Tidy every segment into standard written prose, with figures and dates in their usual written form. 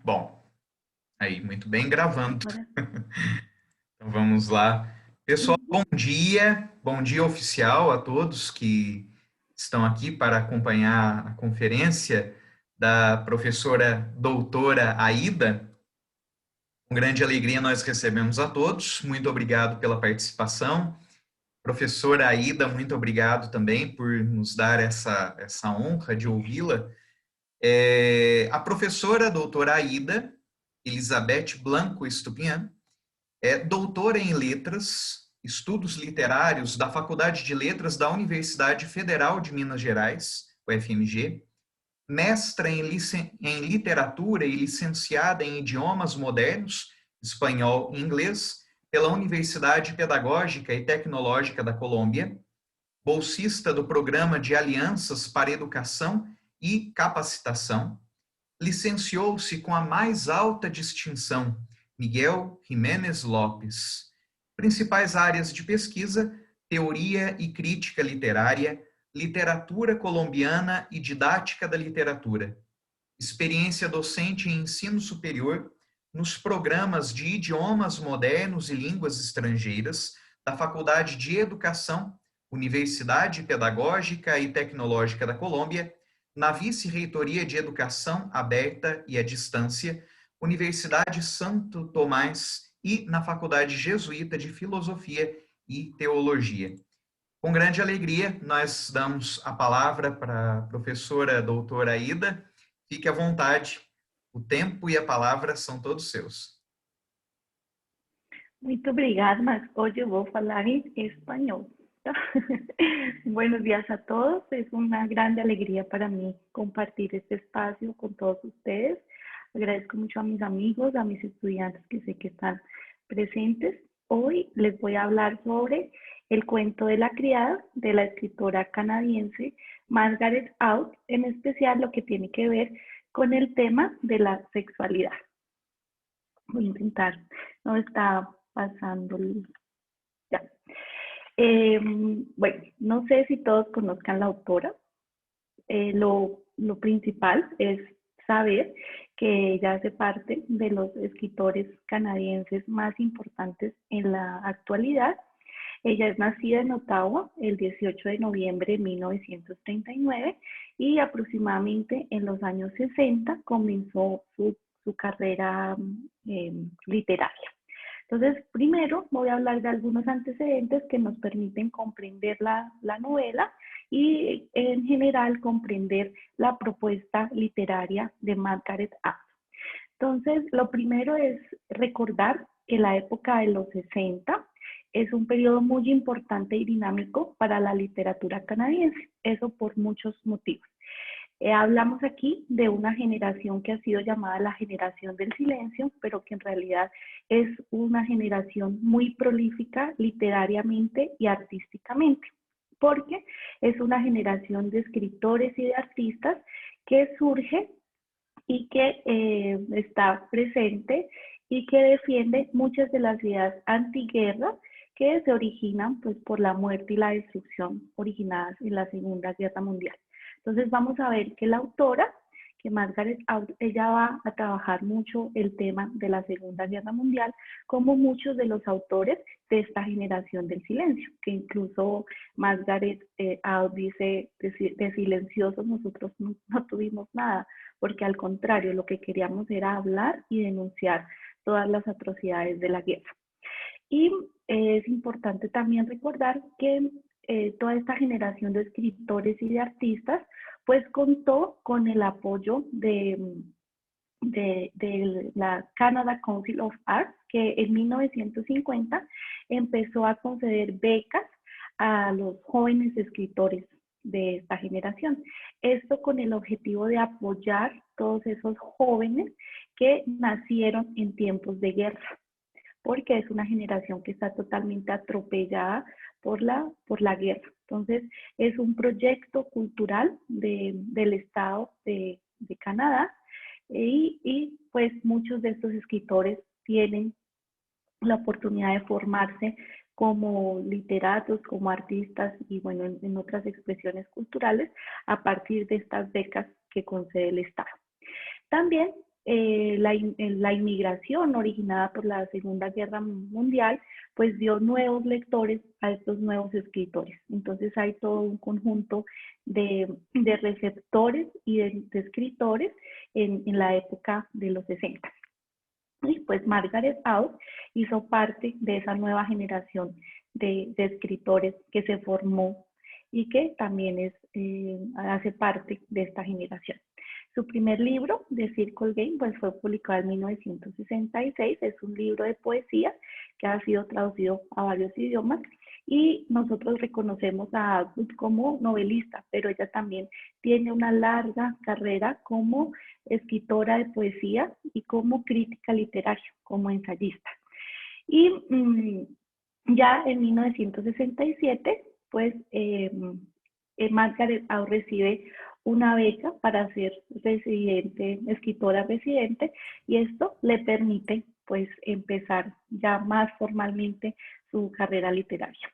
Bom, aí, muito bem, gravando. Ahora, Então vamos lá. Pessoal, bom dia oficial a todos que estão aqui para acompanhar a conferência da professora doutora Aida. Com grande alegria nós recebemos a todos. Muito obrigado pela participação. Professora Aida, muito obrigado também por nos dar essa honra de ouvi-la. A professora doutora Aida Elizabeth Blanco Estupiñán é doutora em Letras, Estudos Literários da Faculdade de Letras da Universidade Federal de Minas Gerais, UFMG, mestra em Literatura e licenciada em Idiomas Modernos, Espanhol e Inglês, pela Universidade Pedagógica e Tecnológica da Colômbia, bolsista do Programa de Alianças para Educação e Capacitação, licenciou-se com a mais alta distinção, Miguel Jiménez Lopes. Principais áreas de pesquisa: teoria e crítica literária, literatura colombiana e didática da literatura. Experiência docente em ensino superior nos programas de idiomas modernos e línguas estrangeiras da Faculdade de Educação, Universidade Pedagógica e Tecnológica da Colômbia, na Vice-Reitoria de Educação Aberta e à Distância, Universidade Santo Tomás e na Faculdade Jesuíta de Filosofia e Teologia. Com grande alegria, nós damos a palavra para a professora doutora Aida. Fique à vontade, o tempo e a palavra são todos seus. muito obrigada, mas hoy yo voy a hablar en español. Buenos días a todos, es una grande alegría para mí compartir este espacio con todos ustedes. Agradezco mucho a mis amigos, a mis estudiantes que sé que están presentes. Hoy les voy a hablar sobre el cuento de la criada de la escritora canadiense Margaret Atwood, en especial lo que tiene que ver con el tema de la sexualidad. Voy a intentar, no está pasando ya. Bueno, no sé si todos conozcan la autora. Lo principal es saber que ella hace parte de los escritores canadienses más importantes en la actualidad. Ella es nacida en Ottawa el 18 de noviembre de 1939 y aproximadamente en los años 60 comenzó su carrera literaria. Entonces, primero voy a hablar de algunos antecedentes que nos permiten comprender la novela y en general comprender la propuesta literaria de Margaret Atwood. Entonces, lo primero es recordar que la época de los 60 es un periodo muy importante y dinámico para la literatura canadiense, eso por muchos motivos. Hablamos aquí de una generación que ha sido llamada la generación del silencio, pero que en realidad es una generación muy prolífica literariamente y artísticamente, porque es una generación de escritores y de artistas que surge y que está presente y que defiende muchas de las ideas antiguerra que se originan pues, por la muerte y la destrucción originadas en la Segunda Guerra Mundial. Entonces vamos a ver que la autora, que Margaret Atwood, ella va a trabajar mucho el tema de la Segunda Guerra Mundial, como muchos de los autores de esta generación del silencio, que incluso Margaret Atwood dice, de silenciosos nosotros no tuvimos nada, porque al contrario, lo que queríamos era hablar y denunciar todas las atrocidades de la guerra. Y es importante también recordar que toda esta generación de escritores y de artistas, pues contó con el apoyo de la Canada Council of Arts, que en 1950 empezó a conceder becas a los jóvenes escritores de esta generación. Esto con el objetivo de apoyar todos esos jóvenes que nacieron en tiempos de guerra, porque es una generación que está totalmente atropellada por la guerra. Entonces, es un proyecto cultural del Estado de Canadá y pues muchos de estos escritores tienen la oportunidad de formarse como literatos, como artistas y bueno, en otras expresiones culturales a partir de estas becas que concede el Estado. También la inmigración originada por la Segunda Guerra Mundial, pues dio nuevos lectores a estos nuevos escritores. Entonces hay todo un conjunto de receptores y de escritores en la época de los 60. Y pues Margaret Atwood hizo parte de esa nueva generación de escritores que se formó y que también hace parte de esta generación. Su primer libro, The Circle Game, pues fue publicado en 1966. Es un libro de poesía que ha sido traducido a varios idiomas y nosotros reconocemos a Atwood como novelista, pero ella también tiene una larga carrera como escritora de poesía y como crítica literaria, como ensayista. Y ya en 1967, pues Margaret Atwood recibe una beca para ser escritora residente, y esto le permite pues empezar ya más formalmente su carrera literaria.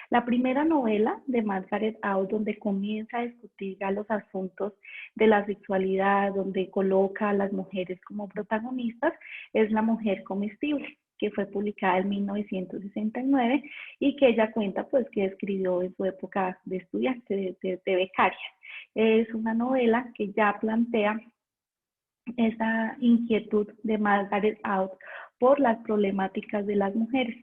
La primera novela de Margaret Atwood, donde comienza a discutir ya los asuntos de la sexualidad, donde coloca a las mujeres como protagonistas, es La mujer comestible, que fue publicada en 1969 y que ella cuenta pues que escribió en su época de estudiante, de becaria. Es una novela que ya plantea esa inquietud de Margaret Atwood por las problemáticas de las mujeres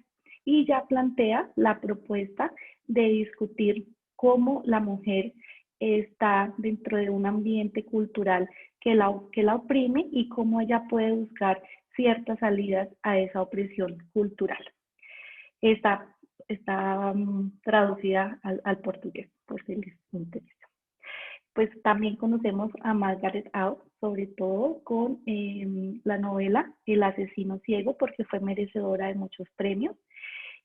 y ya plantea la propuesta de discutir cómo la mujer está dentro de un ambiente cultural que la oprime y cómo ella puede buscar ciertas salidas a esa opresión cultural. Está traducida al portugués, por si les interesa. Pues también conocemos a Margaret Atwood, sobre todo con la novela El asesino ciego, porque fue merecedora de muchos premios.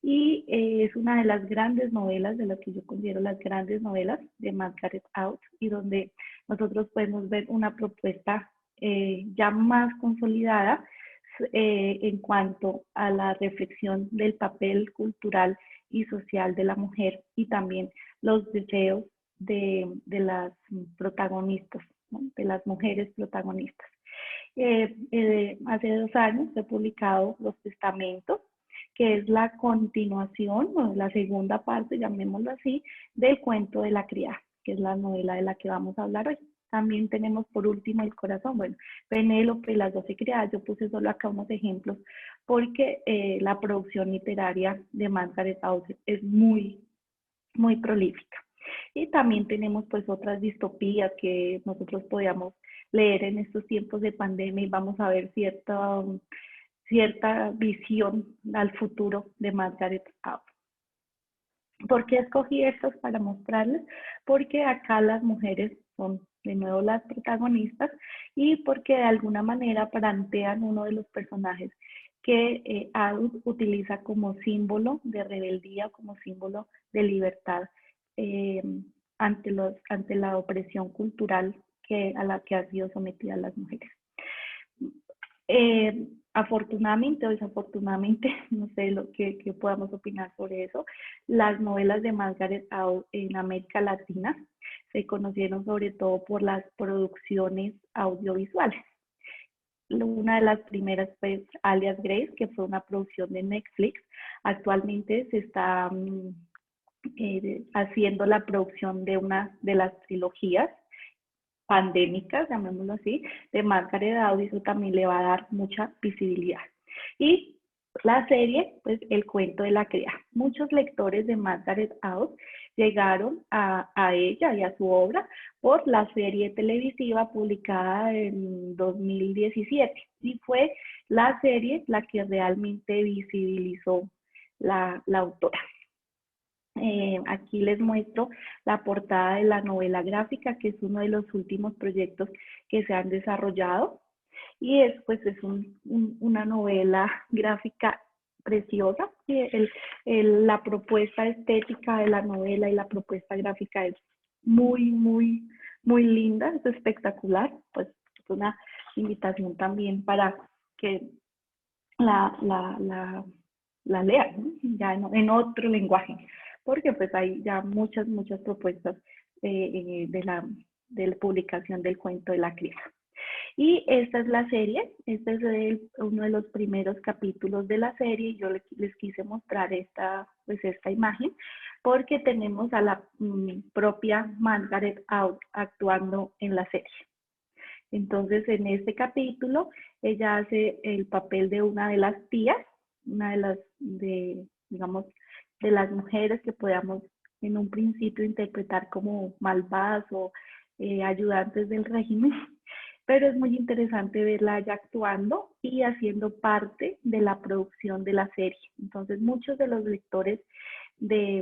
Y es una de las grandes novelas, de lo que yo considero las grandes novelas de Margaret Atwood, y donde nosotros podemos ver una propuesta ya más consolidada en cuanto a la reflexión del papel cultural y social de la mujer y también los deseos de las protagonistas, ¿no? De las mujeres protagonistas. Hace 2 años he publicado Los Testamentos, que es la continuación, o la segunda parte, llamémoslo así, del cuento de la criada, que es la novela de la que vamos a hablar hoy. También tenemos por último El corazón. Bueno, Penélope y las 12 criadas, yo puse solo acá unos ejemplos porque la producción literaria de Margaret Atwood es muy, muy prolífica. Y también tenemos pues otras distopías que nosotros podíamos leer en estos tiempos de pandemia y vamos a ver cierta visión al futuro de Margaret Atwood. ¿Por qué escogí estas para mostrarles? Porque acá las mujeres son de nuevo las protagonistas y porque de alguna manera plantean uno de los personajes que Atwood utiliza como símbolo de rebeldía, como símbolo de libertad ante la opresión cultural a la que han sido sometidas las mujeres. Afortunadamente o desafortunadamente, no sé lo que podamos opinar sobre eso, las novelas de Margaret Atwood en América Latina se conocieron sobre todo por las producciones audiovisuales. Una de las primeras fue Alias Grace, que fue una producción de Netflix. Actualmente se está haciendo la producción de una de las trilogías pandémicas, llamémoslo así, de Margaret Atwood, y eso también le va a dar mucha visibilidad. Y la serie, pues El cuento de la criada. Muchos lectores de Margaret Atwood llegaron a ella y a su obra por la serie televisiva publicada en 2017 y fue la serie la que realmente visibilizó la autora. Aquí les muestro la portada de la novela gráfica, que es uno de los últimos proyectos que se han desarrollado. Y es una novela gráfica preciosa. La propuesta estética de la novela y la propuesta gráfica es muy, muy, muy linda, es espectacular. Pues es una invitación también para que la lean, ¿no? Ya en otro lenguaje, porque pues hay ya muchas propuestas de la publicación del cuento de la criada. Y esta es la serie, este es uno de los primeros capítulos de la serie. Yo les quise mostrar esta imagen porque tenemos a la propia Margaret Out actuando en la serie. Entonces, en este capítulo, ella hace el papel de una de las tías, una de las, digamos, de las mujeres que podamos en un principio interpretar como malvadas o ayudantes del régimen, pero es muy interesante verla ya actuando y haciendo parte de la producción de la serie. Entonces, muchos de los lectores de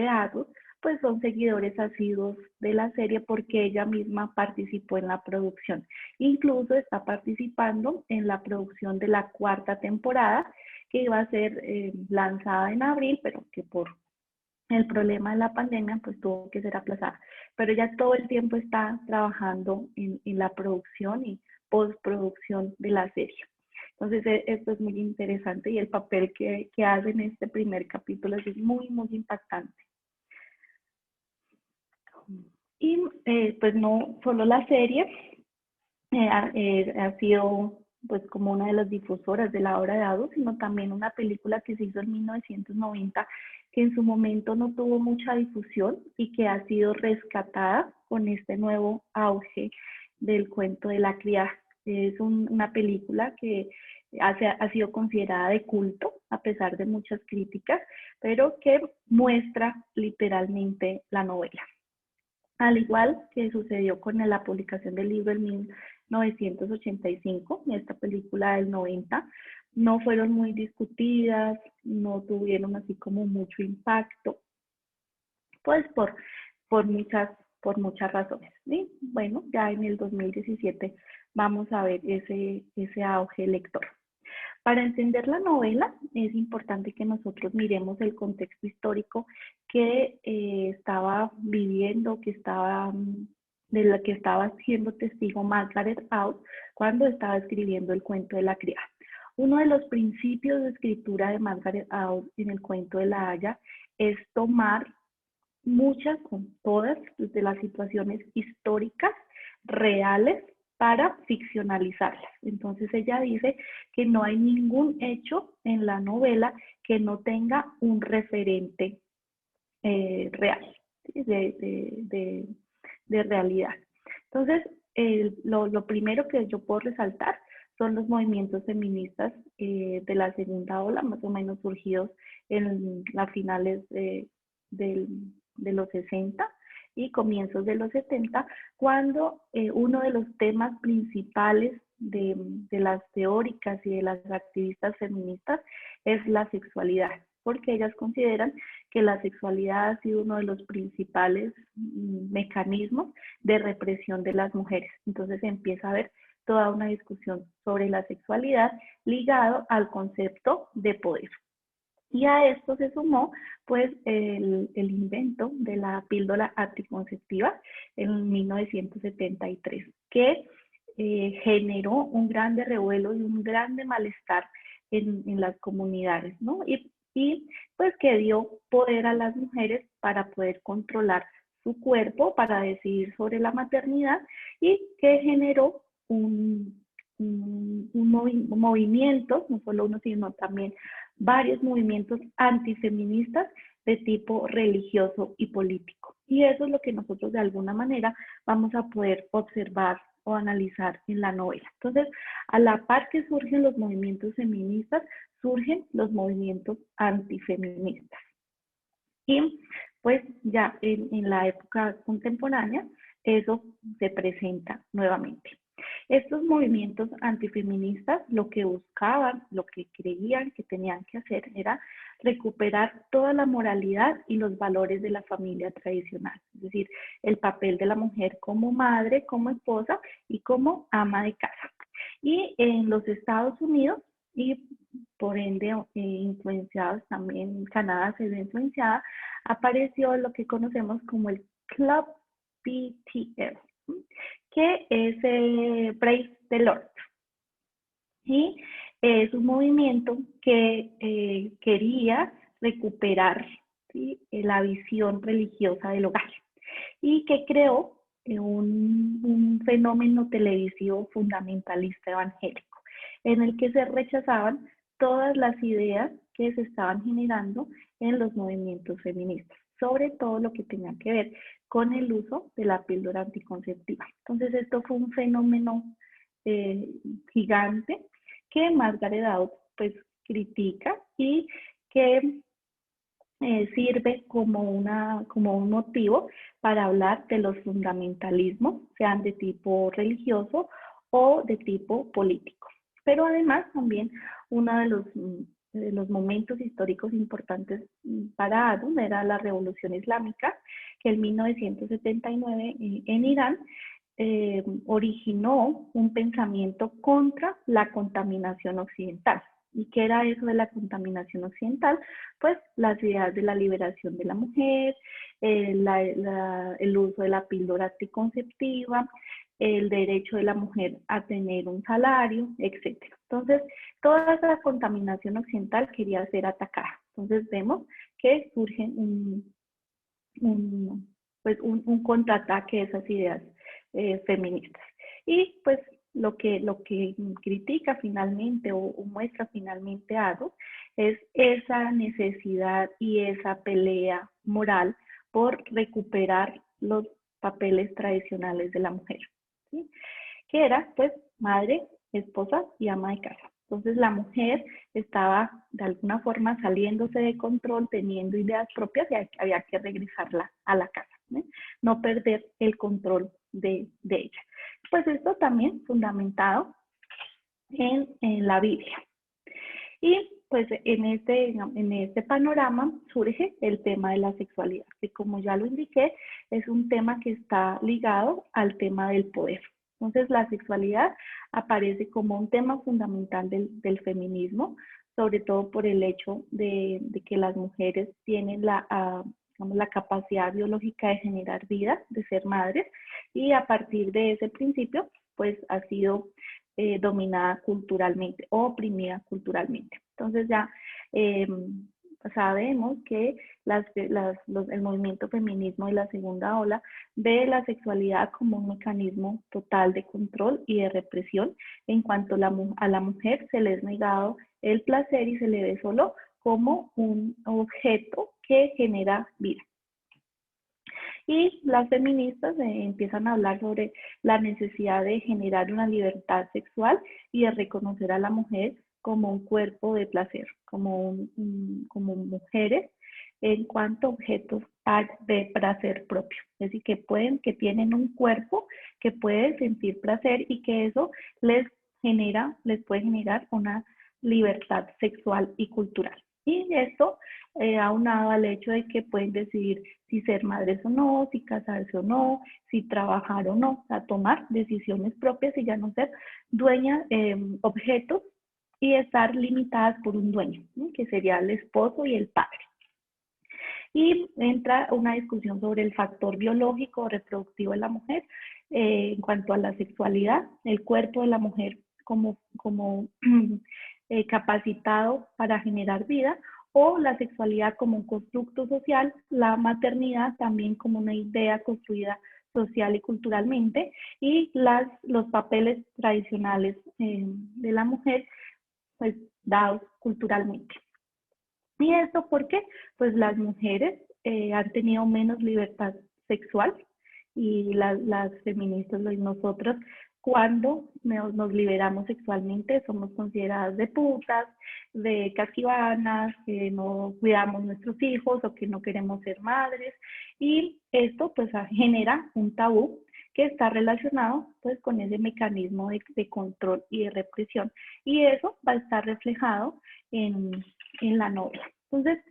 Adult pues son seguidores asiduos de la serie porque ella misma participó en la producción. Incluso está participando en la producción de la 4ª temporada que iba a ser lanzada en abril, pero que por el problema de la pandemia pues tuvo que ser aplazada. Pero ella todo el tiempo está trabajando en la producción y postproducción de la serie. Entonces esto es muy interesante y el papel que hace en este primer capítulo es muy, muy impactante. Y pues no solo la serie ha sido pues como una de las difusoras de la obra de Adult, sino también una película que se hizo en 1990 que en su momento no tuvo mucha difusión y que ha sido rescatada con este nuevo auge del cuento de la criada. Es una película que ha sido considerada de culto a pesar de muchas críticas, pero que muestra literalmente la novela. Al igual que sucedió con la publicación del libro en 1985, esta película del 90, no fueron muy discutidas, no tuvieron así como mucho impacto, pues por muchas razones. ¿Sí? Bueno, ya en el 2017 vamos a ver ese auge lector. Para entender la novela es importante que nosotros miremos el contexto histórico que estaba viviendo, de la que estaba siendo testigo Margaret Out cuando estaba escribiendo el cuento de la criada. Uno de los principios de escritura de Margaret Out en el cuento de la Haya es tomar todas de las situaciones históricas reales para ficcionalizarlas. Entonces ella dice que no hay ningún hecho en la novela que no tenga un referente real, ¿sí? de realidad. Entonces, lo primero que yo puedo resaltar son los movimientos feministas de la segunda ola, más o menos surgidos en las finales de los 60 y comienzos de los 70, cuando uno de los temas principales de las teóricas y de las activistas feministas es la sexualidad, porque ellas consideran que la sexualidad ha sido uno de los principales mecanismos de represión de las mujeres. Entonces empieza a haber toda una discusión sobre la sexualidad ligado al concepto de poder. Y a esto se sumó pues el invento de la píldora anticonceptiva en 1973, que generó un grande revuelo y un grande malestar en las comunidades, ¿no? Y pues que dio poder a las mujeres para poder controlar su cuerpo, para decidir sobre la maternidad y que generó un movimiento, no solo uno, sino también varios movimientos antifeministas de tipo religioso y político. Y eso es lo que nosotros de alguna manera vamos a poder observar o analizar en la novela. Entonces, a la par que surgen los movimientos feministas, surgen los movimientos antifeministas. Y pues ya en la época contemporánea, eso se presenta nuevamente. Estos movimientos antifeministas lo que buscaban, lo que creían que tenían que hacer era recuperar toda la moralidad y los valores de la familia tradicional, es decir, el papel de la mujer como madre, como esposa y como ama de casa. Y en los Estados Unidos, y por ende influenciados también, Canadá se ve influenciada, apareció lo que conocemos como el Club BTS, que es Praise the Lord. Y es un movimiento que quería recuperar, ¿sí?, la visión religiosa del hogar y que creó un fenómeno televisivo fundamentalista evangélico, en el que se rechazaban todas las ideas que se estaban generando en los movimientos feministas, sobre todo lo que tenía que ver con el uso de la píldora anticonceptiva. Entonces esto fue un fenómeno gigante que Margaret Atwood pues critica y que sirve como un motivo para hablar de los fundamentalismos, sean de tipo religioso o de tipo político. Pero además también uno de los momentos históricos importantes para Atwood era la Revolución Islámica, que en 1979 en Irán originó un pensamiento contra la contaminación occidental. ¿Y qué era eso de la contaminación occidental? Pues las ideas de la liberación de la mujer, el uso de la píldora anticonceptiva, el derecho de la mujer a tener un salario, etc. Entonces, toda esa contaminación occidental quería ser atacada. Entonces, vemos que surge un contraataque de esas ideas feministas. Y pues lo que critica finalmente o muestra finalmente Atwood es esa necesidad y esa pelea moral por recuperar los papeles tradicionales de la mujer, ¿sí? Que era pues madre, esposa y ama de casa. Entonces la mujer estaba de alguna forma saliéndose de control, teniendo ideas propias y había que regresarla a la casa, ¿sí? No perder el control de ella. Pues esto también fundamentado en la Biblia. Y pues en este panorama surge el tema de la sexualidad, que como ya lo indiqué, es un tema que está ligado al tema del poder. Entonces la sexualidad aparece como un tema fundamental del feminismo, sobre todo por el hecho de que las mujeres tienen la capacidad biológica de generar vida, de ser madres, y a partir de ese principio, pues ha sido dominada culturalmente o oprimida culturalmente. Entonces ya sabemos que el movimiento feminismo de la segunda ola ve la sexualidad como un mecanismo total de control y de represión. En cuanto a la mujer se le es negado el placer y se le ve solo como un objeto que genera vida. Y las feministas empiezan a hablar sobre la necesidad de generar una libertad sexual y de reconocer a la mujer como un cuerpo de placer, como mujeres en cuanto a objetos de placer propio. Es decir, que tienen un cuerpo que puede sentir placer y que eso les puede generar una libertad sexual y cultural. Y esto aunado al hecho de que pueden decidir si ser madres o no, si casarse o no, si trabajar o no, o sea, tomar decisiones propias y ya no ser dueñas objetos y estar limitadas por un dueño, ¿sí? Que sería el esposo y el padre. Y entra una discusión sobre el factor biológico o reproductivo de la mujer en cuanto a la sexualidad, el cuerpo de la mujer como capacitado para generar vida, o la sexualidad como un constructo social, la maternidad también como una idea construida social y culturalmente, y los papeles tradicionales de la mujer, pues dados culturalmente. ¿Y esto por qué? Pues las mujeres han tenido menos libertad sexual y las feministas, nosotros, cuando nos liberamos sexualmente, somos consideradas de putas, de casquivanas, que no cuidamos nuestros hijos o que no queremos ser madres. Y esto pues genera un tabú que está relacionado pues con ese mecanismo de control y de represión. Y eso va a estar reflejado en la novela. Entonces,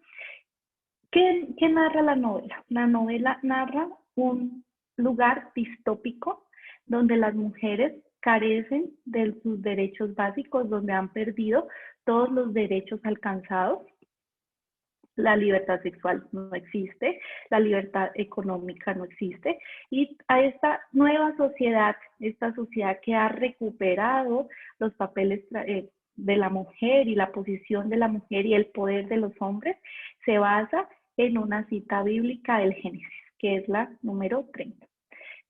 ¿qué narra la novela? La novela narra un lugar distópico donde las mujeres carecen de sus derechos básicos, donde han perdido todos los derechos alcanzados. La libertad sexual no existe, la libertad económica no existe, y a esta nueva sociedad, esta sociedad que ha recuperado los papeles de la mujer y la posición de la mujer y el poder de los hombres, se basa en una cita bíblica del Génesis, que es la número 30.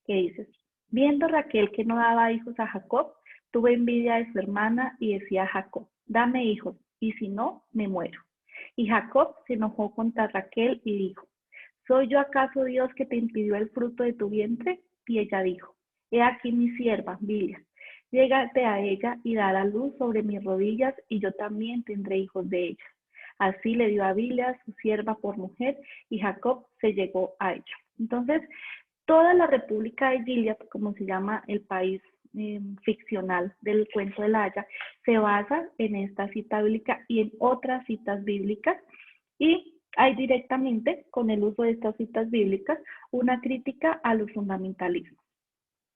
que dice, viendo Raquel que no daba hijos a Jacob, tuvo envidia de su hermana y decía a Jacob, dame hijos, y si no, me muero. Y Jacob se enojó contra Raquel y dijo, ¿soy yo acaso Dios que te impidió el fruto de tu vientre? Y ella dijo, he aquí mi sierva, Bilha, llégate a ella y da a luz sobre mis rodillas y yo también tendré hijos de ella. Así le dio a Bilha su sierva por mujer y Jacob se llegó a ella. Entonces, toda la República de Gilead, como se llama el país ficcional del cuento de la Haya, se basa en esta cita bíblica y en otras citas bíblicas y hay directamente, con el uso de estas citas bíblicas, una crítica a los fundamentalismos.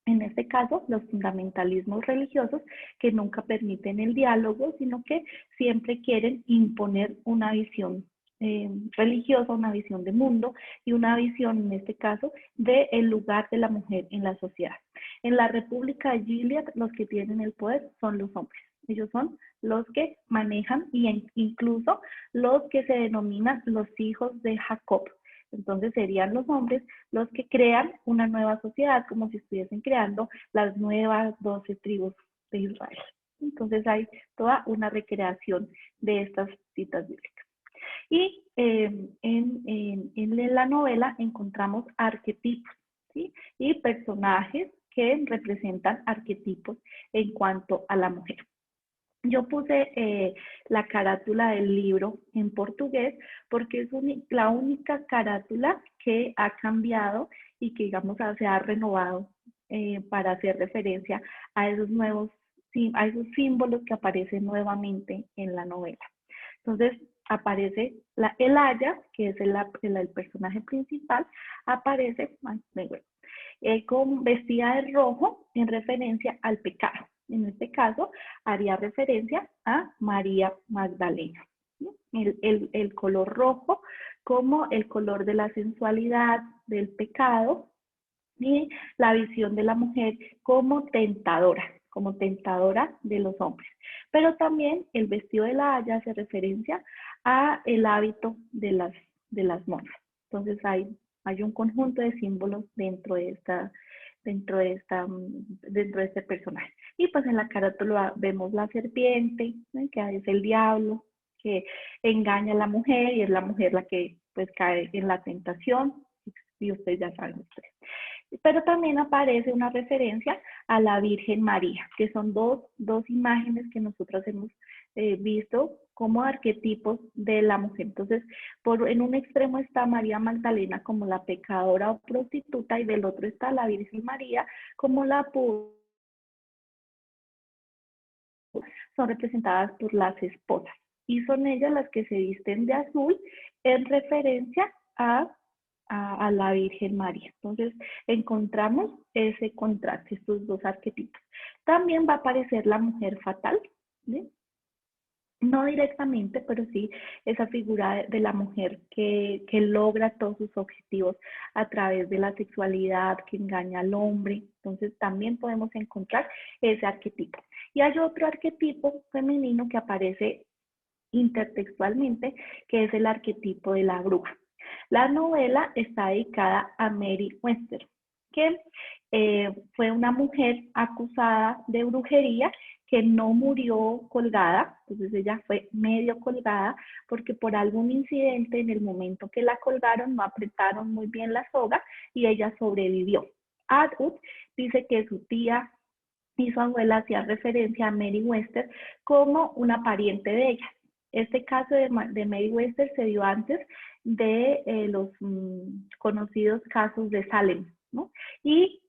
En este caso, los fundamentalismos religiosos que nunca permiten el diálogo, sino que siempre quieren imponer una visión religiosa, una visión de mundo y una visión, en este caso, del lugar de la mujer en la sociedad. En la República de Gilead, los que tienen el poder son los hombres. Ellos son los que manejan y incluso los que se denominan los hijos de Jacob. Entonces serían los hombres los que crean una nueva sociedad, como si estuviesen creando las nuevas 12 tribus de Israel. Entonces hay toda una recreación de estas citas bíblicas. Y en la novela encontramos arquetipos, ¿sí? Y personajes que representan arquetipos en cuanto a la mujer. Yo puse la carátula del libro en portugués porque es la única carátula que ha cambiado y que, digamos, se ha renovado para hacer referencia a esos nuevos, a esos símbolos que aparecen nuevamente en la novela. Entonces, aparece el Haya, que es el personaje principal, aparece con vestida de rojo en referencia al pecado. En este caso, haría referencia a María Magdalena. El color rojo como el color de la sensualidad, del pecado, y la visión de la mujer como tentadora de los hombres. Pero también el vestido de la Haya hace referencia a el hábito de las monjas. Entonces hay un conjunto de símbolos dentro de este personaje. Y pues en la carátula vemos la serpiente, ¿sí? Que es el diablo, que engaña a la mujer y es la mujer la que pues cae en la tentación, y ustedes ya saben ustedes. Pero también aparece una referencia a la Virgen María, que son dos imágenes que nosotros hemos visto como arquetipos de la mujer. Entonces, en un extremo está María Magdalena como la pecadora o prostituta y del otro está la Virgen María como la pura. Son representadas por las esposas y son ellas las que se visten de azul en referencia a la Virgen María. Entonces, encontramos ese contraste, estos dos arquetipos. También va a aparecer la mujer fatal, ¿sí? No directamente, pero sí esa figura de la mujer que logra todos sus objetivos a través de la sexualidad, que engaña al hombre. Entonces, también podemos encontrar ese arquetipo. Y hay otro arquetipo femenino que aparece intertextualmente, que es el arquetipo de la bruja. La novela está dedicada a Mary Webster, que fue una mujer acusada de brujería que no murió colgada, entonces ella fue medio colgada porque por algún incidente en el momento que la colgaron no apretaron muy bien la soga y ella sobrevivió. Atwood dice que su tía y su abuela hacían referencia a Mary Webster como una pariente de ella. Este caso de Mary Webster se dio antes de los conocidos casos de Salem, ¿no? Y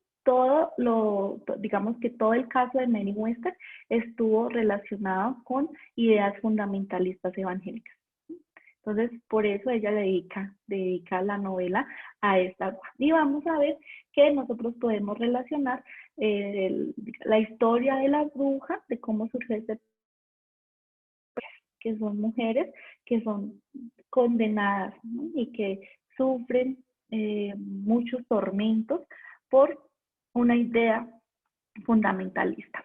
digamos que todo el caso de Mary Webster estuvo relacionado con ideas fundamentalistas evangélicas. Entonces, por eso ella dedica la novela a esta bruja. Y vamos a ver que nosotros podemos relacionar la historia de la bruja, de cómo surge que son mujeres que son condenadas, ¿no? Y que sufren muchos tormentos por una idea fundamentalista.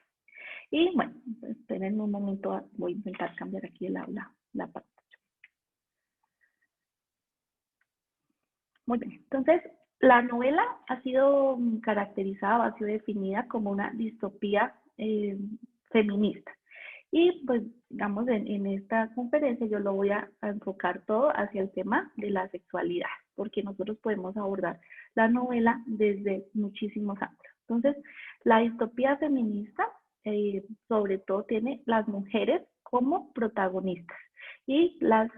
Y bueno, esperen un momento, voy a intentar cambiar aquí la pantalla. Muy bien, entonces La novela ha sido caracterizada, ha sido definida como una distopía feminista. Y pues, digamos, en esta conferencia yo lo voy a enfocar todo hacia el tema de la sexualidad, porque nosotros podemos abordar la novela desde muchísimos ángulos. Entonces, la distopía feminista sobre todo tiene las mujeres como protagonistas. Y las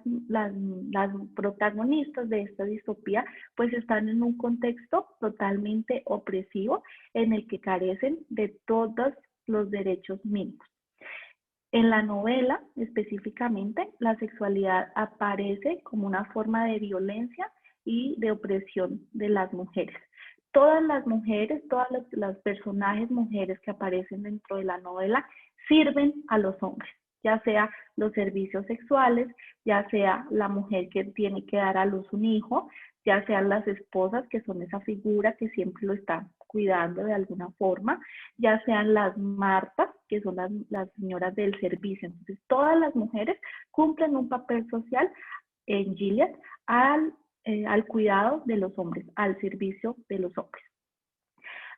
protagonistas de esta distopía pues están en un contexto totalmente opresivo en el que carecen de todos los derechos mínimos. En la novela, específicamente, la sexualidad aparece como una forma de violencia y de opresión de las mujeres. Todas las mujeres, todas las personajes mujeres que aparecen dentro de la novela sirven a los hombres, ya sea los servicios sexuales, ya sea la mujer que tiene que dar a luz un hijo, ya sean las esposas, que son esa figura que siempre lo están cuidando de alguna forma, ya sean las martas, que son las señoras del servicio. Entonces, todas las mujeres cumplen un papel social en Gilead al cuidado de los hombres, al servicio de los hombres.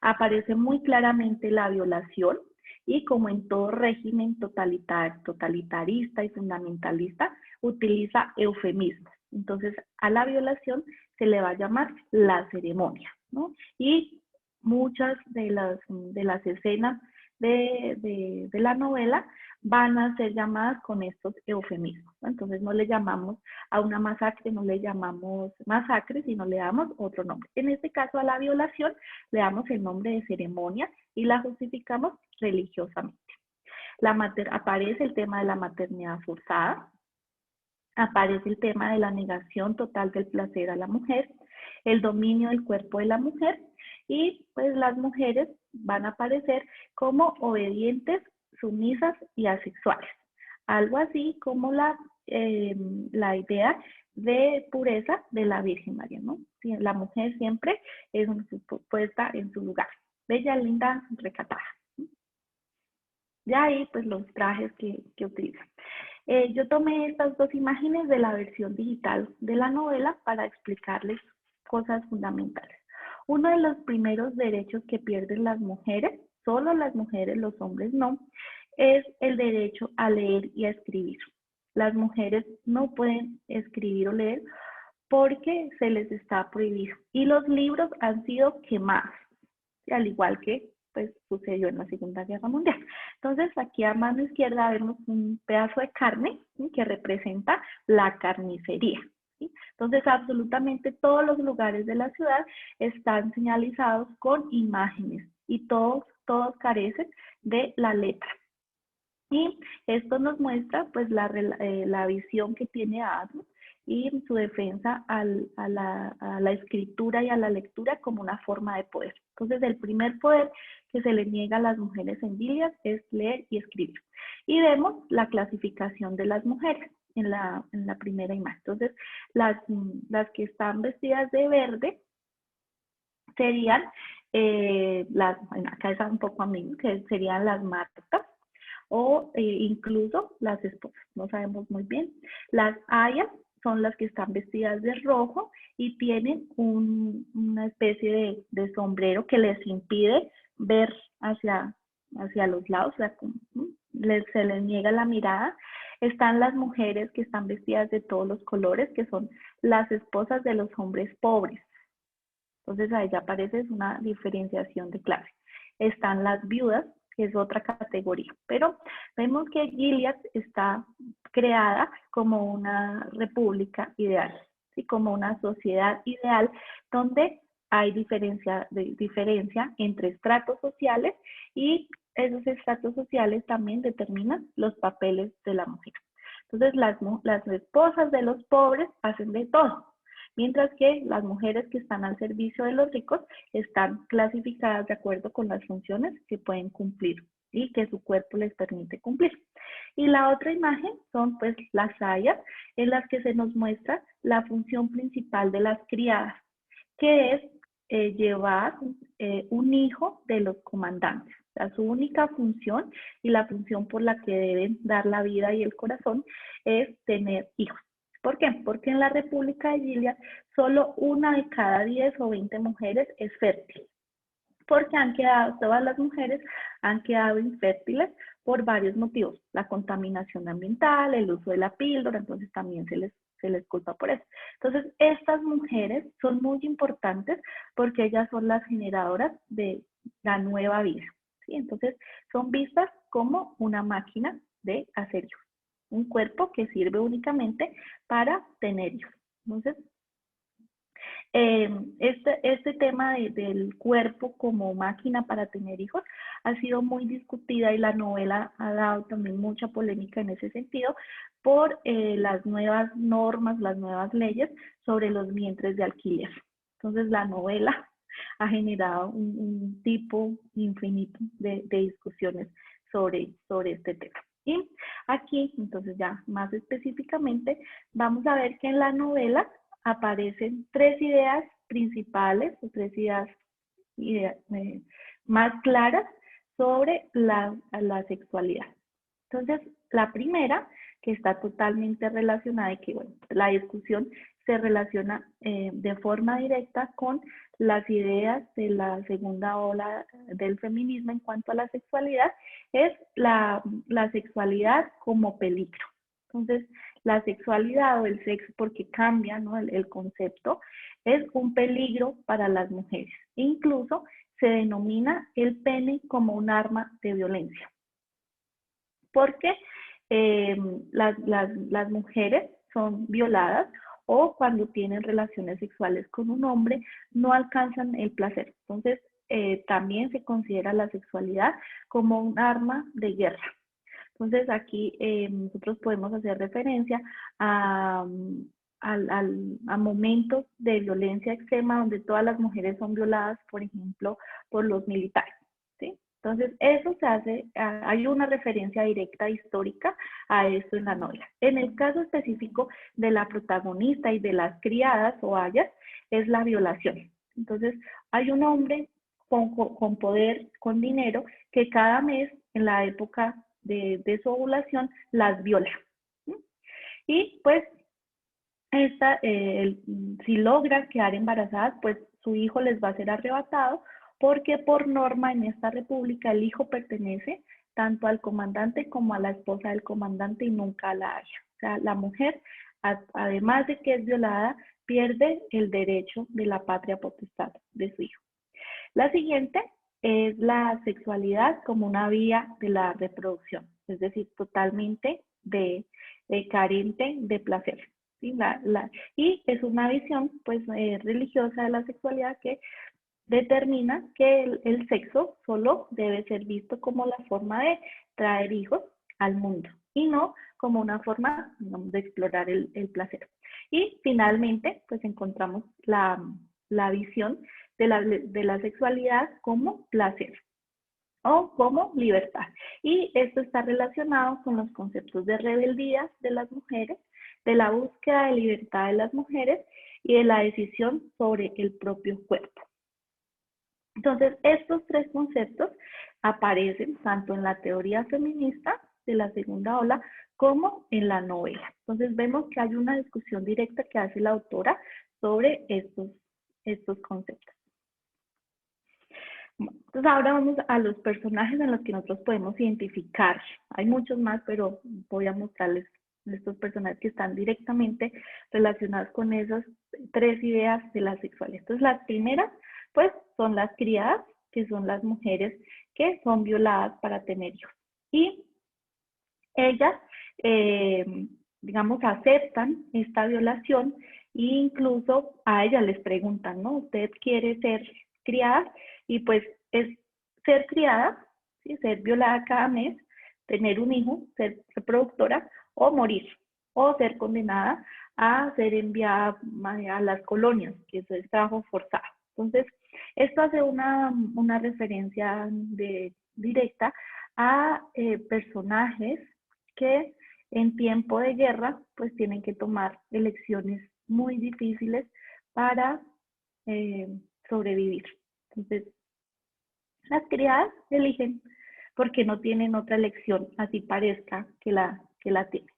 Aparece muy claramente la violación y como en todo régimen totalitarista y fundamentalista, utiliza eufemismos. Entonces, a la violación se le va a llamar la ceremonia, ¿no? Y muchas de las escenas de la novela van a ser llamadas con estos eufemismos, ¿no? Entonces no le llamamos a una masacre, no le llamamos masacre, sino le damos otro nombre. En este caso a la violación le damos el nombre de ceremonia y la justificamos religiosamente. Aparece el tema de la maternidad forzada, aparece el tema de la negación total del placer a la mujer, el dominio del cuerpo de la mujer y pues las mujeres van a aparecer como obedientes, sumisas y asexuales. Algo así como la idea de pureza de la Virgen María, ¿no? La mujer siempre es puesta en su lugar, bella, linda, recatada. De ahí pues los trajes que utilizan. Yo tomé estas dos imágenes de la versión digital de la novela para explicarles cosas fundamentales. Uno de los primeros derechos que pierden las mujeres, solo las mujeres, los hombres no, es el derecho a leer y a escribir. Las mujeres no pueden escribir o leer porque se les está prohibido. Y los libros han sido quemados, al igual que pues sucedió en la Segunda Guerra Mundial. Entonces, aquí a mano izquierda vemos un pedazo de carne, ¿sí?, que representa la carnicería, ¿sí? Entonces, absolutamente todos los lugares de la ciudad están señalizados con imágenes y todos carecen de la letra. Y esto nos muestra pues la visión que tiene Adam y su defensa a la escritura y a la lectura como una forma de poder. Entonces, el primer poder que se le niega a las mujeres en Gilead es leer y escribir. Y vemos la clasificación de las mujeres en la primera imagen. Entonces, las que están vestidas de verde serían bueno, acá está un poco a mí, que serían las martas, o incluso las esposas, no sabemos muy bien. Las ayas son las que están vestidas de rojo y tienen una especie de sombrero que les impide ver hacia los lados, o sea, se les niega la mirada. Están las mujeres que están vestidas de todos los colores, que son las esposas de los hombres pobres. Entonces ahí ya aparece una diferenciación de clase. Están las viudas, que es otra categoría, pero vemos que Gilead está creada como una república ideal, ¿sí?, como una sociedad ideal donde hay diferencia entre estratos sociales y esos estratos sociales también determinan los papeles de la mujer. Entonces las esposas de los pobres hacen de todo, mientras que las mujeres que están al servicio de los ricos están clasificadas de acuerdo con las funciones que pueden cumplir y que su cuerpo les permite cumplir. Y la otra imagen son pues las ayas, en las que se nos muestra la función principal de las criadas, que es llevar un hijo de los comandantes. O sea, su única función y la función por la que deben dar la vida y el corazón es tener hijos. ¿Por qué? Porque en la República de Gilead solo una de cada 10 o 20 mujeres es fértil, porque han quedado, todas las mujeres han quedado infértiles por varios motivos, la contaminación ambiental, el uso de la píldora, entonces también se les culpa por eso. Entonces, estas mujeres son muy importantes porque ellas son las generadoras de la nueva vida, ¿sí? Entonces, son vistas como una máquina de hacer hijos, un cuerpo que sirve únicamente para tener hijos. Entonces, este tema del cuerpo como máquina para tener hijos ha sido muy discutida y la novela ha dado también mucha polémica en ese sentido por las nuevas normas, las nuevas leyes sobre los vientres de alquiler. Entonces la novela ha generado un tipo infinito de discusiones sobre este tema. Y aquí, entonces ya más específicamente, vamos a ver que en la novela aparecen tres ideas principales o tres ideas más claras sobre la sexualidad. Entonces, la primera, que está totalmente relacionada y que, bueno, la discusión se relaciona de forma directa con las ideas de la segunda ola del feminismo en cuanto a la sexualidad, es la sexualidad como peligro. Entonces, la sexualidad o el sexo, porque cambia, ¿no?, el concepto, es un peligro para las mujeres. Incluso se denomina el pene como un arma de violencia. Porque las mujeres son violadas o cuando tienen relaciones sexuales con un hombre no alcanzan el placer. Entonces, también se considera la sexualidad como un arma de guerra. Entonces, aquí nosotros podemos hacer referencia a momentos de violencia extrema donde todas las mujeres son violadas, por ejemplo, por los militares, ¿sí? Entonces, eso se hace, hay una referencia directa histórica a esto en la novela. En el caso específico de la protagonista y de las criadas o ayas, es la violación. Entonces, hay un hombre con poder, con dinero, que cada mes, en la época de su ovulación, las viola. ¿Sí? Y pues, si logra quedar embarazadas, pues su hijo les va a ser arrebatado, porque por norma en esta república el hijo pertenece tanto al comandante como a la esposa del comandante y nunca a la haya. O sea, la mujer, además de que es violada, pierde el derecho de la patria potestad de su hijo. La siguiente es la sexualidad como una vía de la reproducción, es decir, totalmente carente de placer. ¿Sí? Y es una visión pues, religiosa de la sexualidad que determina que el sexo solo debe ser visto como la forma de traer hijos al mundo y no como una forma, digamos, de explorar el placer. Y finalmente, pues encontramos la visión de la sexualidad como placer o como libertad. Y esto está relacionado con los conceptos de rebeldía de las mujeres, de la búsqueda de libertad de las mujeres y de la decisión sobre el propio cuerpo. Entonces, estos tres conceptos aparecen tanto en la teoría feminista de la segunda ola como en la novela. Entonces, vemos que hay una discusión directa que hace la autora sobre estos conceptos. Entonces, ahora vamos a los personajes en los que nosotros podemos identificar. Hay muchos más, pero voy a mostrarles estos personajes que están directamente relacionados con esas tres ideas de la sexualidad. Entonces, las primeras, pues, son las criadas, que son las mujeres que son violadas para tener hijos. Y ellas, digamos, aceptan esta violación e incluso a ellas les preguntan, ¿no? ¿Usted quiere ser criada? Y pues es ser criada, ¿sí? Ser violada cada mes, tener un hijo, ser reproductora o morir, o ser condenada a ser enviada a las colonias, que eso es trabajo forzado. Entonces, esto hace una referencia directa a personajes que en tiempo de guerra pues tienen que tomar elecciones muy difíciles para sobrevivir. Entonces, las criadas eligen porque no tienen otra elección, así parezca que la tienen.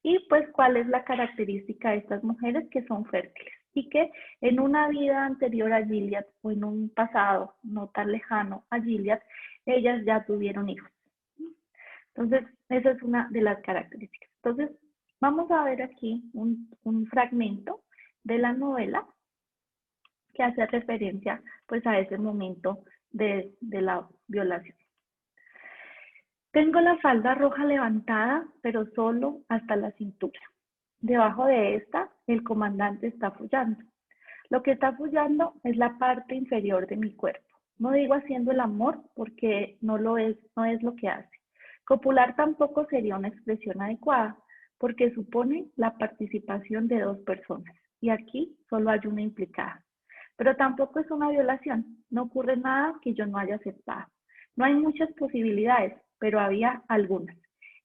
Y pues, ¿cuál es la característica de estas mujeres? Que son fértiles y que en una vida anterior a Gilead o en un pasado no tan lejano a Gilead, ellas ya tuvieron hijos. Entonces, esa es una de las características. Entonces, vamos a ver aquí un fragmento de la novela que hace referencia pues a ese momento de la violación. Tengo la falda roja levantada, pero solo hasta la cintura. Debajo de esta, el comandante está follando. Lo que está follando es la parte inferior de mi cuerpo. No digo haciendo el amor porque no es lo que hace. Copular tampoco sería una expresión adecuada porque supone la participación de dos personas y aquí solo hay una implicada. Pero tampoco es una violación, no ocurre nada que yo no haya aceptado. No hay muchas posibilidades, pero había algunas.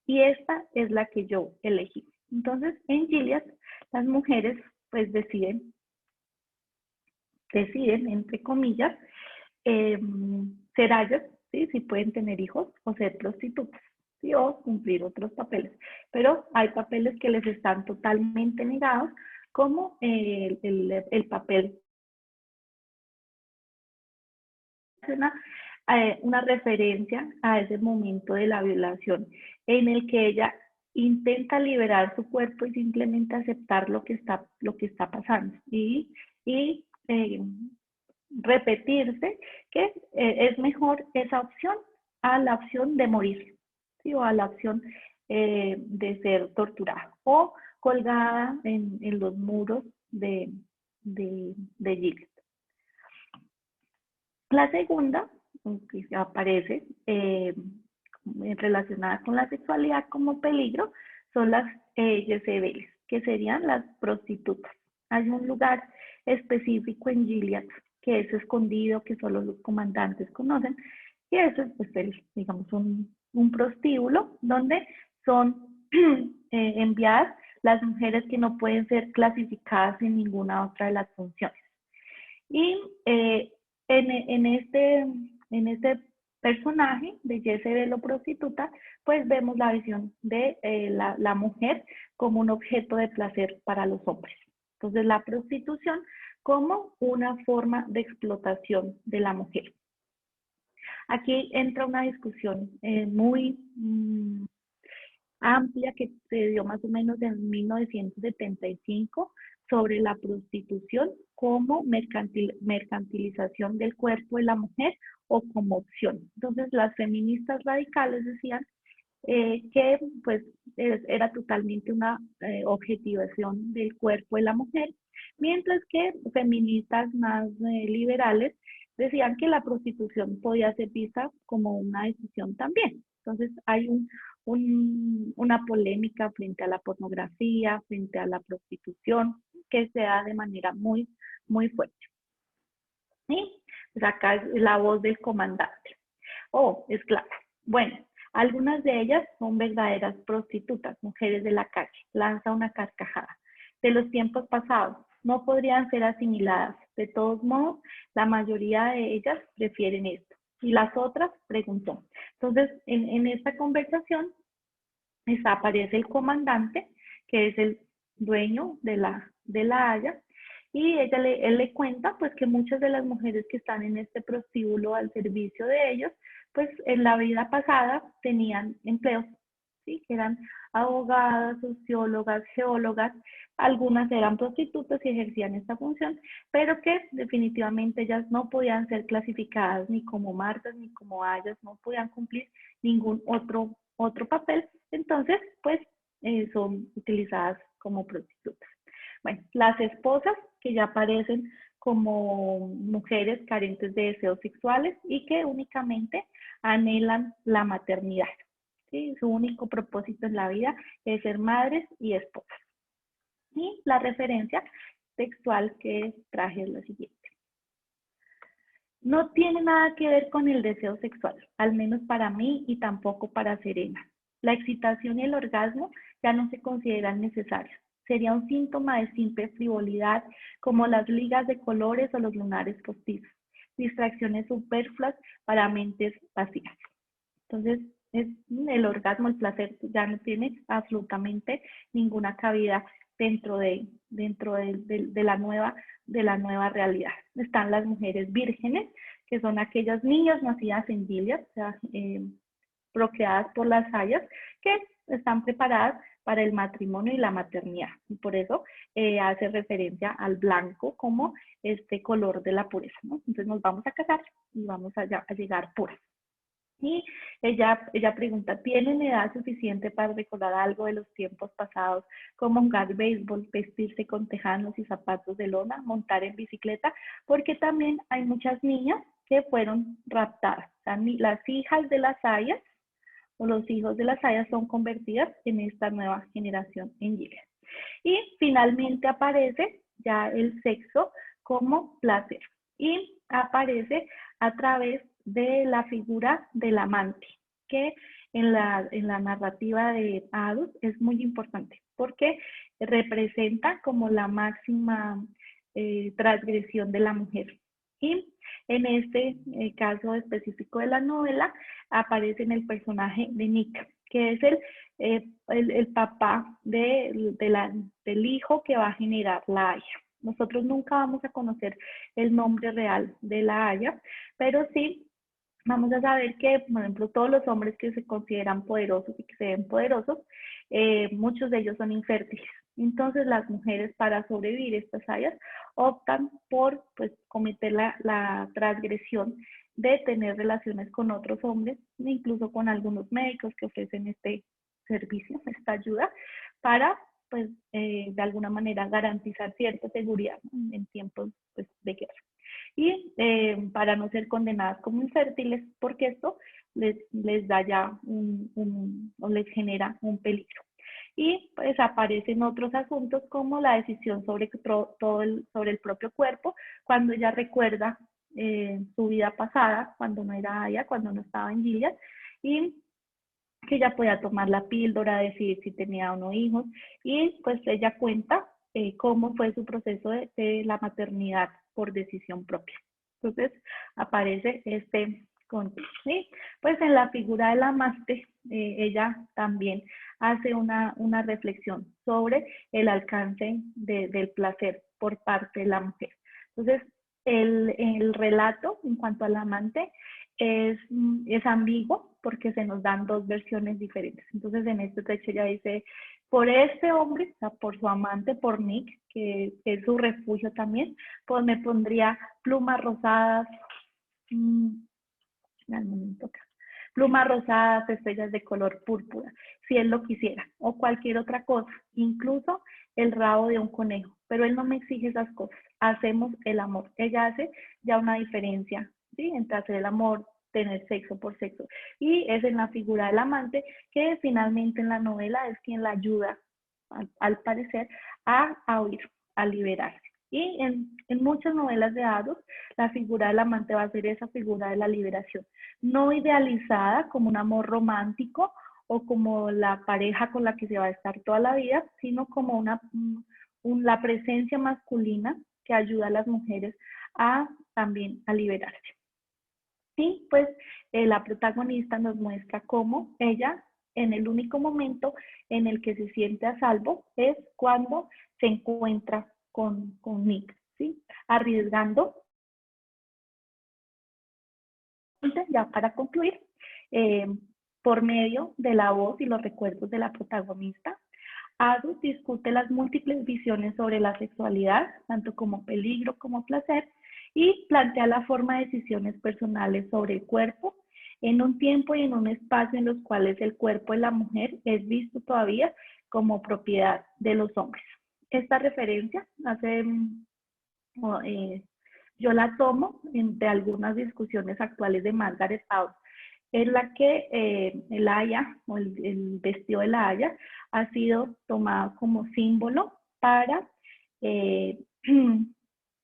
Y esta es la que yo elegí. Entonces, en Gilead, las mujeres pues deciden, entre comillas, ser ayas, ¿sí? Si pueden tener hijos o ser prostitutas, ¿sí? O cumplir otros papeles. Pero hay papeles que les están totalmente negados, como el papel una referencia a ese momento de la violación en el que ella intenta liberar su cuerpo y simplemente aceptar lo que está pasando y repetirse que es mejor esa opción a la opción de morir, ¿sí? O a la opción de ser torturada o colgada en los muros de Gilead. La segunda, que aparece relacionada con la sexualidad como peligro, son las Jezebeles, que serían las prostitutas. Hay un lugar específico en Gilead que es escondido, que solo los comandantes conocen, y eso es pues, digamos un prostíbulo donde son enviadas las mujeres que no pueden ser clasificadas en ninguna otra de las funciones. Y en este personaje de Jezebel o prostituta, pues vemos la visión de la mujer como un objeto de placer para los hombres. Entonces, la prostitución como una forma de explotación de la mujer. Aquí entra una discusión muy amplia que se dio más o menos en 1975 sobre la prostitución como mercantilización del cuerpo de la mujer o como opción. Entonces, las feministas radicales decían que pues era totalmente una objetivación del cuerpo de la mujer, mientras que feministas más liberales decían que la prostitución podía ser vista como una decisión también. Entonces hay una polémica frente a la pornografía, frente a la prostitución, que se da de manera muy, muy fuerte. Y pues acá es la voz del comandante. Oh, esclava. Bueno, algunas de ellas son verdaderas prostitutas, mujeres de la calle. Lanza una carcajada. De los tiempos pasados, no podrían ser asimiladas. De todos modos, la mayoría de ellas prefieren esto. ¿Y las otras? Preguntó. Entonces, en esta conversación aparece el comandante, que es el dueño de la haya, y él le cuenta pues que muchas de las mujeres que están en este prostíbulo al servicio de ellos, pues en la vida pasada tenían empleos, ¿sí? Que eran abogadas, sociólogas, geólogas, algunas eran prostitutas y ejercían esta función, pero que definitivamente ellas no podían ser clasificadas ni como martas ni como hayas, no podían cumplir ningún otro papel, entonces pues son utilizadas como prostitutas. Bueno, las esposas que ya aparecen como mujeres carentes de deseos sexuales y que únicamente anhelan la maternidad. ¿Sí? Su único propósito en la vida es ser madres y esposas. Y la referencia textual que traje es la siguiente. No tiene nada que ver con el deseo sexual, al menos para mí y tampoco para Serena. La excitación y el orgasmo ya no se consideran necesarios. Sería un síntoma de simple frivolidad, como las ligas de colores o los lunares postizos. Distracciones superfluas para mentes vacías. Entonces, es el orgasmo, el placer ya no tiene absolutamente ninguna cabida dentro de la nueva realidad. Están las mujeres vírgenes, que son aquellas niñas nacidas en Gilead, o sea, procreadas por las hayas, que están preparadas para el matrimonio y la maternidad. Y por eso hace referencia al blanco como este color de la pureza, ¿no? Entonces nos vamos a casar y vamos a llegar puras. Y ella pregunta, ¿tienen edad suficiente para recordar algo de los tiempos pasados, como jugar béisbol, vestirse con tejanos y zapatos de lona, montar en bicicleta? Porque también hay muchas niñas que fueron raptadas. O sea, las hijas de las hayas o los hijos de las hayas son convertidas en esta nueva generación en Gilead. Y finalmente aparece ya el sexo como placer. Y aparece a través de la figura del amante, que en la narrativa de Adus es muy importante, porque representa como la máxima transgresión de la mujer. Y en este caso específico de la novela aparece en el personaje de Nick, que es el papá del hijo que va a generar la haya. Nosotros nunca vamos a conocer el nombre real de la haya, pero sí vamos a saber que, por ejemplo, todos los hombres que se consideran poderosos y que se ven poderosos, muchos de ellos son infértiles. Entonces las mujeres, para sobrevivir estas hayas, optan por pues, cometer la transgresión de tener relaciones con otros hombres, incluso con algunos médicos que ofrecen este servicio, esta ayuda, para pues de alguna manera garantizar cierta seguridad, ¿no?, en tiempos pues, de guerra. Y para no ser condenadas como infértiles, porque esto les da ya o les genera un peligro. Y pues aparecen otros asuntos como la decisión sobre sobre el propio cuerpo, cuando ella recuerda su vida pasada, cuando no era Aya, cuando no estaba en Gilead, y que ella podía tomar la píldora, decidir si tenía o no hijos, y pues ella cuenta cómo fue su proceso de la maternidad por decisión propia. Entonces aparece este contexto, ¿sí? Pues en la figura de la amante, ella también hace una reflexión sobre el alcance del placer por parte de la mujer. Entonces, el relato en cuanto al amante es ambiguo porque se nos dan dos versiones diferentes. Entonces, en este texto ella dice, por este hombre, o sea, por su amante, por Nick, que es su refugio también, pues me pondría plumas rosadas, plumas rosadas, estrellas de color púrpura, si él lo quisiera, o cualquier otra cosa, incluso el rabo de un conejo, pero él no me exige esas cosas, hacemos el amor. Ella hace ya una diferencia, ¿sí?, entre hacer el amor, tener sexo por sexo, y es en la figura del amante que finalmente en la novela es quien la ayuda, al parecer, a huir, a liberarse. Y en muchas novelas de Adus, la figura del amante va a ser esa figura de la liberación, no idealizada como un amor romántico o como la pareja con la que se va a estar toda la vida, sino como la presencia masculina que ayuda a las mujeres también a liberarse. Y pues la protagonista nos muestra cómo ella, en el único momento en el que se siente a salvo, es cuando se encuentra con Nick, ¿sí?, arriesgando. Ya para concluir, por medio de la voz y los recuerdos de la protagonista, Adus discute las múltiples visiones sobre la sexualidad, tanto como peligro como placer, y plantea la forma de decisiones personales sobre el cuerpo, en un tiempo y en un espacio en los cuales el cuerpo de la mujer es visto todavía como propiedad de los hombres. Esta referencia yo la tomo de algunas discusiones actuales de Margaret Atwood, en la que el haya o el vestido de la haya ha sido tomado como símbolo eh,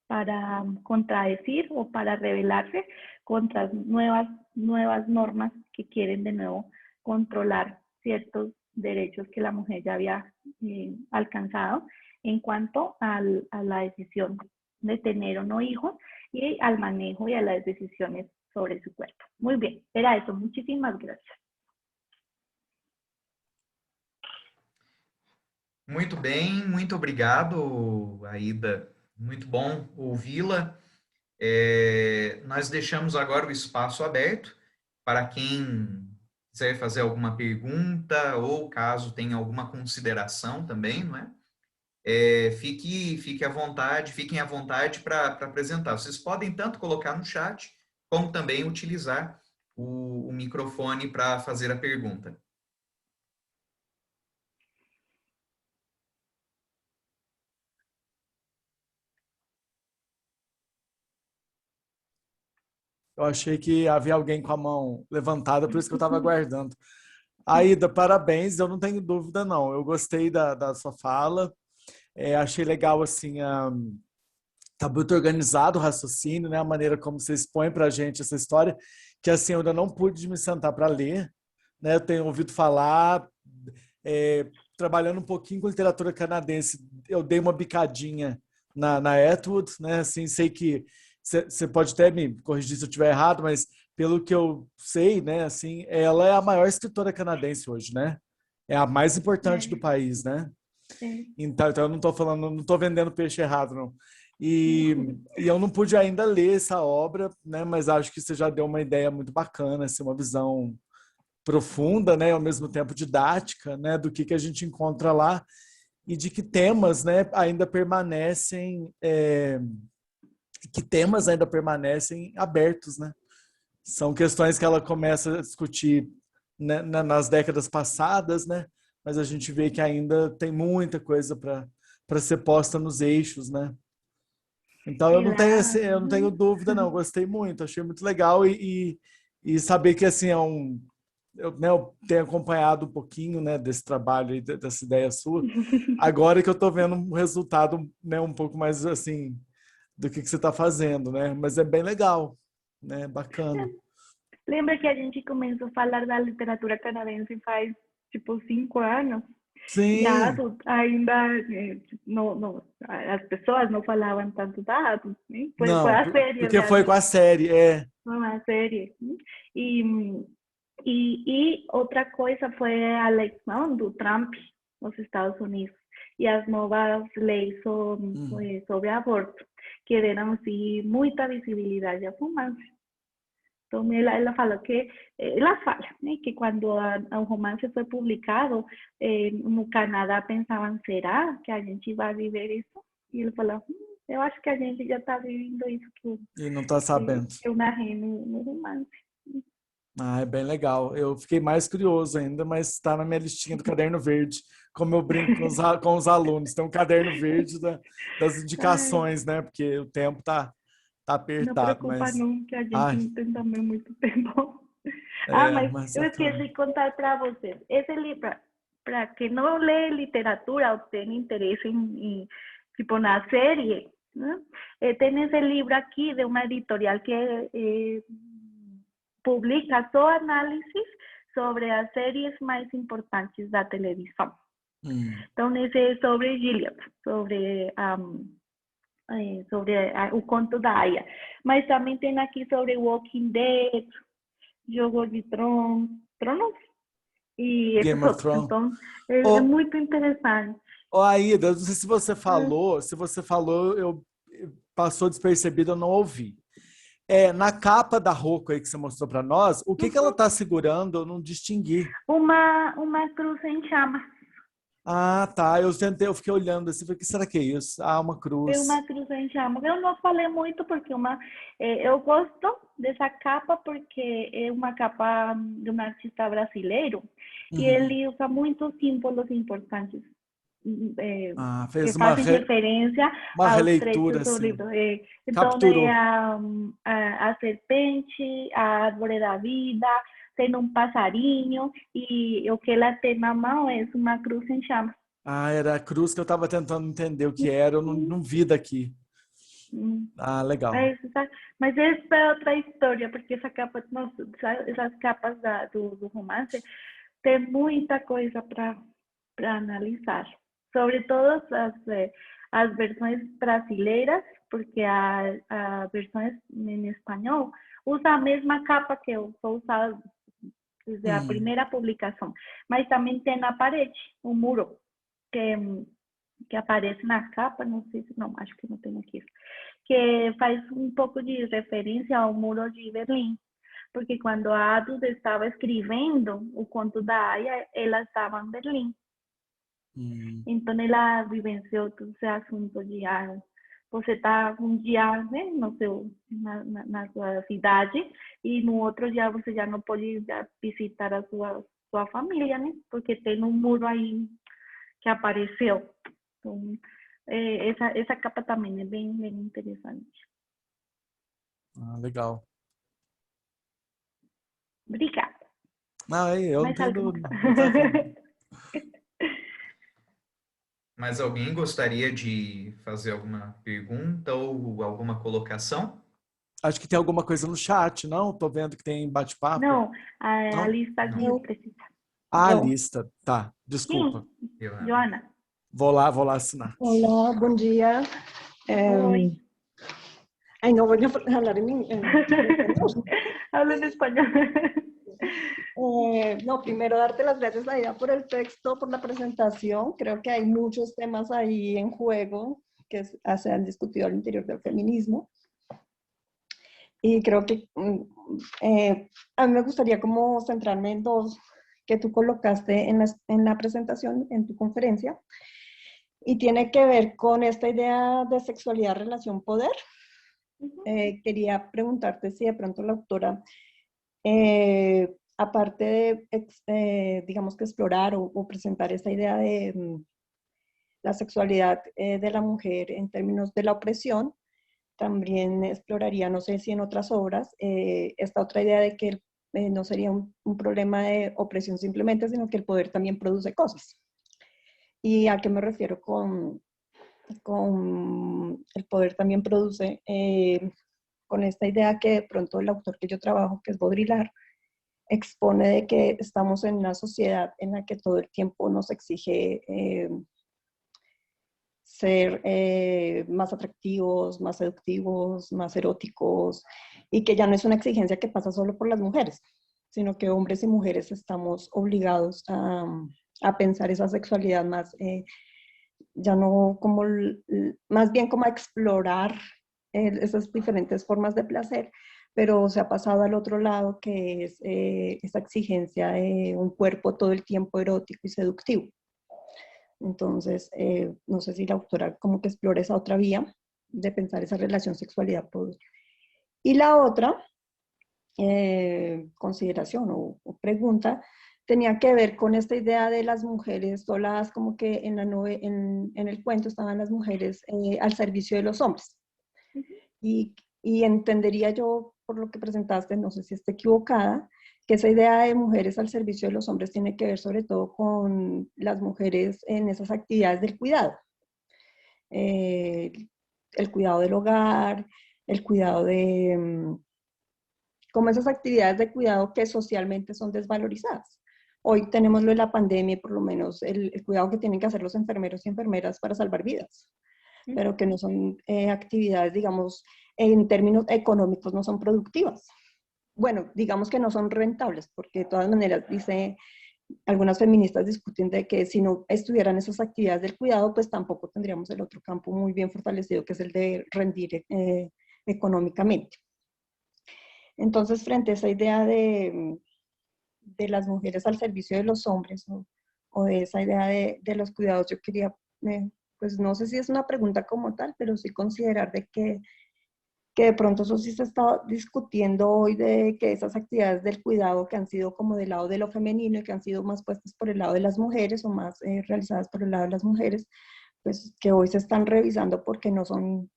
para contradecir o para rebelarse contra nuevas normas que quieren de nuevo controlar ciertos derechos que la mujer ya había alcanzado en cuanto a la decisión de tener o no hijos y al manejo y a las decisiones sobre su cuerpo. Muy bien, era eso. Muchísimas gracias. Muito bem, muito obrigado, Aida. Muito bom ouvi-la. Nós deixamos agora o espaço aberto para quem quiser fazer alguma pergunta ou caso tenha alguma consideração também, não é? Fiquem à vontade para apresentar. Vocês podem tanto colocar no chat, como também utilizar o microfone para fazer a pergunta. Eu achei que havia alguém com a mão levantada, por isso que eu estava aguardando. Aida, parabéns, eu não tenho dúvida, não. Eu gostei da sua fala, achei legal, assim, tá muito organizado o raciocínio, né? A maneira como você expõe para a gente essa história, que, assim, eu ainda não pude me sentar para ler, né? Eu tenho ouvido falar, trabalhando um pouquinho com literatura canadense, eu dei uma bicadinha na Atwood, né? Assim, sei que você pode até me corrigir se eu estiver errado, mas pelo que eu sei, né? Assim, ela é a maior escritora canadense hoje, né? É a mais importante do É, país, né? é. Então eu não estou falando, não estou vendendo peixe errado, não. E eu não pude ainda ler essa obra, né? Mas acho que você já deu uma ideia muito bacana, assim, uma visão profunda, né, ao mesmo tempo didática, né, do que a gente encontra lá e de que temas ainda permanecem abertos, né? São questões que ela começa a discutir, né, nas décadas passadas, né? Mas a gente vê que ainda tem muita coisa para ser posta nos eixos, né? Então Y la, eu não tenho dúvida, não. Gostei muito, achei muito legal e saber que assim eu tenho acompanhado um pouquinho, né, desse trabalho e dessa ideia sua. Agora que eu estou vendo um resultado, né, um pouco mais assim do que você está fazendo, né? Mas é bem legal, né? Bacana. lembra que a gente começou a falar da literatura canadense faz tipo 5 anos? Já Sim, ainda não, as pessoas não falavam tanto dados, né? Foi não, a série porque foi com a realmente, série, foi uma série. Né? E, e outra coisa foi a eleição do Trump nos Estados Unidos e as novas leis sobre aborto, que deram sim, muita visibilidade ao romance. Então, ela falou que, ela fala, né, que quando o romance foi publicado no Canadá, pensavam, será que a gente vai viver isso? E ele falou, eu acho que a gente já está vivendo isso e não está sabendo. que eu narrei no romance. Ah, é bem legal. Eu fiquei mais curioso ainda, mas está na minha listinha do caderno verde, como eu brinco com os alunos. Tem um caderno verde das Ai, indicações, né? Porque o tempo tá não apertado, preocupa mas não, que a gente ai, não tem também muito tempo. Ah, mas mas eu esqueci bacana. de contar para vocês. Esse livro, para quem não lê literatura ou tem interesse tipo, na série, né? Tem esse livro aqui de uma editorial que publica só análises sobre as séries mais importantes da televisão. Então, esse é sobre Gilead, sobre o conto da Aya. Mas também tem aqui sobre Walking Dead, Jogo de Tronos e Game esses of outros. Thrones. Então, é Ô, muito interessante. Aida, não sei se você falou, passou despercebido, eu não ouvi. Na capa da Roku aí que você mostrou para nós, o que que ela Uhum. está segurando? Eu não distingui. Uma cruz em chamas. Ah, tá. Eu fiquei olhando assim, falei, o que será que é isso? Ah, uma É cruz. uma cruz em chamas. Eu não falei muito porque eu gosto dessa capa porque é uma capa de um artista brasileiro e Uhum. ele usa muitos símbolos importantes Ah, que fez fazem referência uma aos releitura, trechos do assim. livro. Então, Capturou. a serpente, a árvore da vida, tem um passarinho e o que ela tem na mão é uma cruz em chamas. Ah, era a cruz que eu estava tentando entender o que era, eu não vi daqui. Hum. Ah, legal. É isso, tá? Mas essa é outra história, porque essa capa, nossa, essas capas do romance tem muita coisa para analisar. Sobre todas as versões brasileiras, porque a versões em espanhol usa a mesma capa que eu sou usada desde a Uhum. primeira publicação, mas também tem na parede, um muro. que, que aparece na capa, não sei se não, acho que não tem aqui, que faz um pouco de referência ao Muro de Berlim, porque quando a Adus estava escrevendo o conto da Aya, ela estava em Berlim. Então ela vivenciou todo esse assunto de você está um dia, né, no seu, na sua cidade, e no outro dia você já não pode visitar a sua família, né, porque tem um muro aí que apareceu. Então, essa capa também é bem interessante. Ah, legal. Obrigada. Não, eu não Mais tenho alguma? dúvida. Não tá falando. Mas alguém gostaria de fazer alguma pergunta ou alguma colocação? Acho que tem alguma coisa no chat, não? Tô vendo que tem bate-papo. Não, a Não? lista aqui Não. precisa. Ah, a Eu. lista. Tá, desculpa. Sim, Joana. Joana. Vou lá assinar. Hola, buen día. Oi. Ay, no voy a hablar en español. Hablo en español. No, primero darte las gracias, Aida, por el texto, por la presentación. Creo que hay muchos temas ahí en juego que se han discutido al interior del feminismo. Y creo que a mí me gustaría como centrarme en dos que tú colocaste en la presentación, en tu conferencia, y tiene que ver con esta idea de sexualidad, relación, poder. Quería preguntarte si de pronto la autora, aparte de, digamos que explorar o presentar esta idea de la sexualidad de la mujer en términos de la opresión, también exploraría, no sé si en otras obras, esta otra idea de que no sería un problema de opresión simplemente, sino que el poder también produce cosas. ¿Y a qué me refiero con el poder también produce? Con esta idea que de pronto el autor que yo trabajo, que es Baudrillard, expone de que estamos en una sociedad en la que todo el tiempo nos exige ser más atractivos, más seductivos, más eróticos, y que ya no es una exigencia que pasa solo por las mujeres, sino que hombres y mujeres estamos obligados a pensar esa sexualidad más, ya no como, más bien como a explorar esas diferentes formas de placer, pero se ha pasado al otro lado, que es esa exigencia de un cuerpo todo el tiempo erótico y seductivo. Entonces, no sé si la autora como que explora esa otra vía de pensar esa relación sexualidad-poder. Y la otra consideración o pregunta tenía que ver con esta idea de las mujeres solas, como que en el cuento estaban las mujeres al servicio de los hombres. Y entendería yo, por lo que presentaste, no sé si esté equivocada, que esa idea de mujeres al servicio de los hombres tiene que ver sobre todo con las mujeres en esas actividades del cuidado. El cuidado del hogar, el cuidado de, como esas actividades de cuidado que socialmente son desvalorizadas. Hoy tenemos lo de la pandemia, por lo menos el cuidado que tienen que hacer los enfermeros y enfermeras para salvar vidas, pero que no son actividades, digamos, en términos económicos no son productivas. Bueno, digamos que no son rentables, porque de todas maneras, dice, algunas feministas discuten de que si no estuvieran esas actividades del cuidado, pues tampoco tendríamos el otro campo muy bien fortalecido, que es el de rendir económicamente. Entonces, frente a esa idea de las mujeres al servicio de los hombres, o de esa idea de los cuidados, yo quería, pues no sé si es una pregunta como tal, pero sí considerar de que de pronto eso sí se está discutiendo hoy, de que esas actividades del cuidado que han sido como del lado de lo femenino y que han sido más puestas por el lado de las mujeres o más realizadas por el lado de las mujeres, pues que hoy se están revisando porque no son,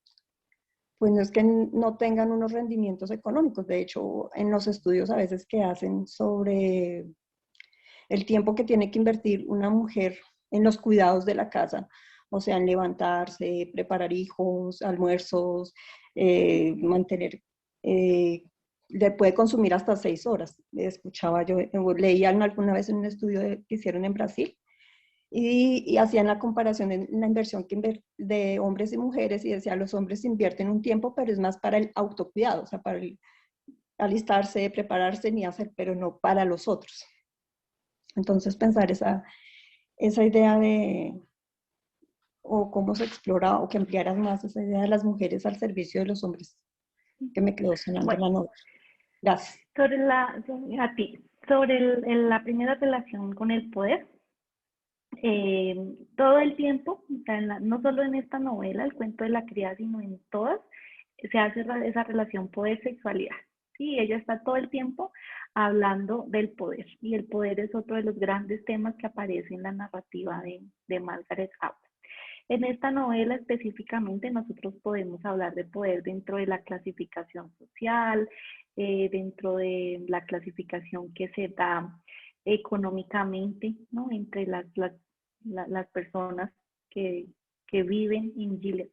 pues no es que no tengan unos rendimientos económicos. De hecho, en los estudios a veces que hacen sobre el tiempo que tiene que invertir una mujer en los cuidados de la casa, o sea, en levantarse, preparar hijos, almuerzos, mantener, le puede consumir hasta 6 horas. Escuchaba yo, leía alguna vez en un estudio que hicieron en Brasil, y hacían la comparación en la inversión de hombres y mujeres, y decía, los hombres invierten un tiempo, pero es más para el autocuidado, o sea, para alistarse, prepararse, ni hacer, pero no para los otros. Entonces pensar esa idea o cómo se explora o que ampliaras más esa idea de las mujeres al servicio de los hombres, que me quedó sonando en Bueno, la novela. Gracias. a ti, sobre la primera relación con el poder, todo el tiempo, o sea, no solo en esta novela, el cuento de la criada, sino en todas, se hace esa relación poder-sexualidad. Sí, ella está todo el tiempo hablando del poder, y el poder es otro de los grandes temas que aparece en la narrativa de Margaret Atwood. En esta novela específicamente nosotros podemos hablar de poder dentro de la clasificación social, dentro de la clasificación que se da económicamente, ¿no? Entre las personas que viven en Gilead.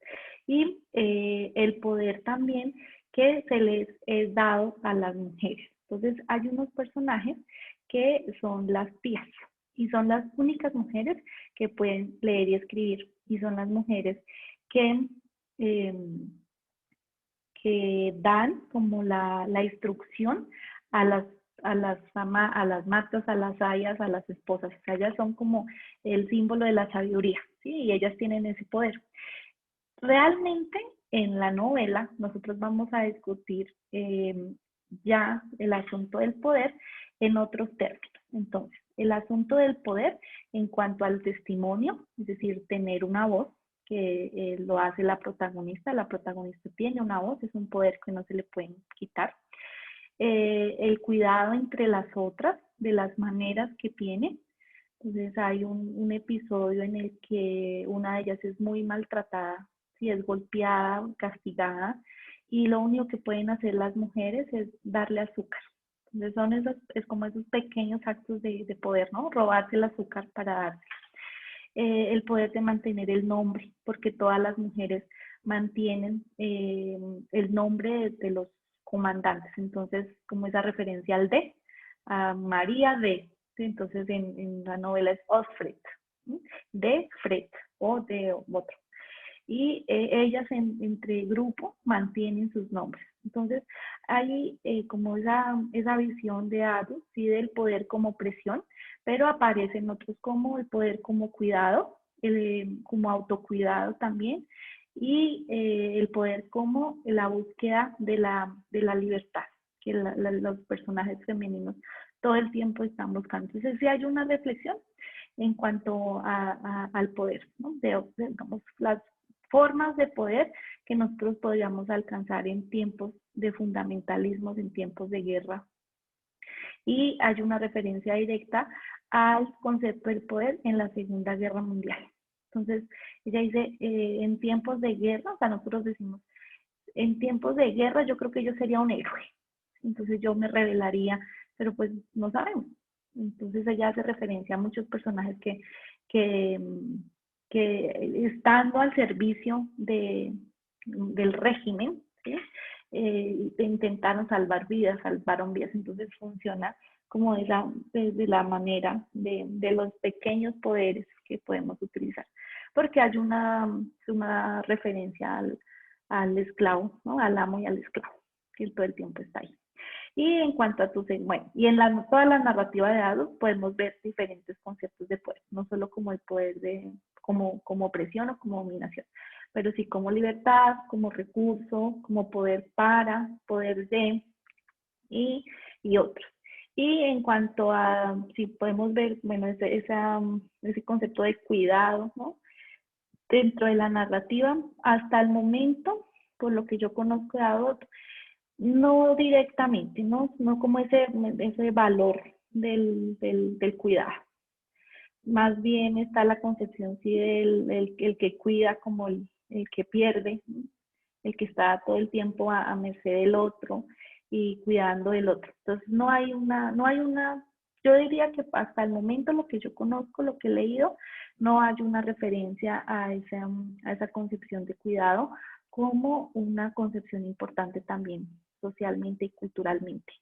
Y el poder también que se les es dado a las mujeres. Entonces hay unos personajes que son las tías y son las únicas mujeres que pueden leer y escribir, y son las mujeres que, eh, que dan como la instrucción a las matas, a las ayas, a las esposas. O sea, ellas son como el símbolo de la sabiduría, ¿sí? Y ellas tienen ese poder. Realmente en la novela nosotros vamos a discutir ya el asunto del poder en otros términos. Entonces, el asunto del poder en cuanto al testimonio, es decir, tener una voz, que lo hace la protagonista tiene una voz, es un poder que no se le puede quitar. El cuidado entre las otras, de las maneras que tiene. Entonces hay un episodio en el que una de ellas es muy maltratada, si es golpeada, castigada, y lo único que pueden hacer las mujeres es darle azúcar. Entonces son es como esos pequeños actos de poder, ¿no? Robarse el azúcar para darse. El poder de mantener el nombre, porque todas las mujeres mantienen el nombre de los comandantes. Entonces, como esa referencia al de, a María de, ¿sí? Entonces en la novela es Osfred, ¿sí? De Fred o de otro. Y ellas entre grupo mantienen sus nombres. Entonces hay como esa visión de Adu, ¿sí? Del poder como presión, pero aparecen otros como el poder como cuidado, como autocuidado también, y el poder como la búsqueda de la libertad, que los personajes femeninos todo el tiempo están buscando. Entonces sí hay una reflexión en cuanto al poder, ¿no? Digamos, las formas de poder que nosotros podríamos alcanzar en tiempos de fundamentalismos, en tiempos de guerra. Y hay una referencia directa al concepto del poder en la Segunda Guerra Mundial. Entonces, ella dice, en tiempos de guerra, o sea, nosotros decimos, en tiempos de guerra yo creo que yo sería un héroe. Entonces yo me rebelaría, pero pues no sabemos. Entonces ella hace referencia a muchos personajes que, que estando al servicio del régimen, ¿sí? Intentaron salvar vidas, salvaron vidas. Entonces funciona como de la manera de los pequeños poderes que podemos utilizar. Porque hay una referencia al esclavo, ¿no? Al amo y al esclavo, que todo el tiempo está ahí. Y en cuanto a bueno, y en toda la narrativa de Adolf podemos ver diferentes conceptos de poder, no solo como el poder como opresión o como dominación, pero sí como libertad, como recurso, como poder para, poder de, y otros. Y en cuanto a, si podemos ver, bueno, ese concepto de cuidado, ¿no? Dentro de la narrativa, hasta el momento, por lo que yo conozco de Adolf, no directamente, no como ese valor del cuidado. Más bien está la concepción sí el que cuida como el que pierde, ¿no? El que está todo el tiempo a merced del otro y cuidando del otro. Entonces no hay una, yo diría que hasta el momento lo que yo conozco, lo que he leído, no hay una referencia a esa concepción de cuidado como una concepción importante también socialmente y culturalmente.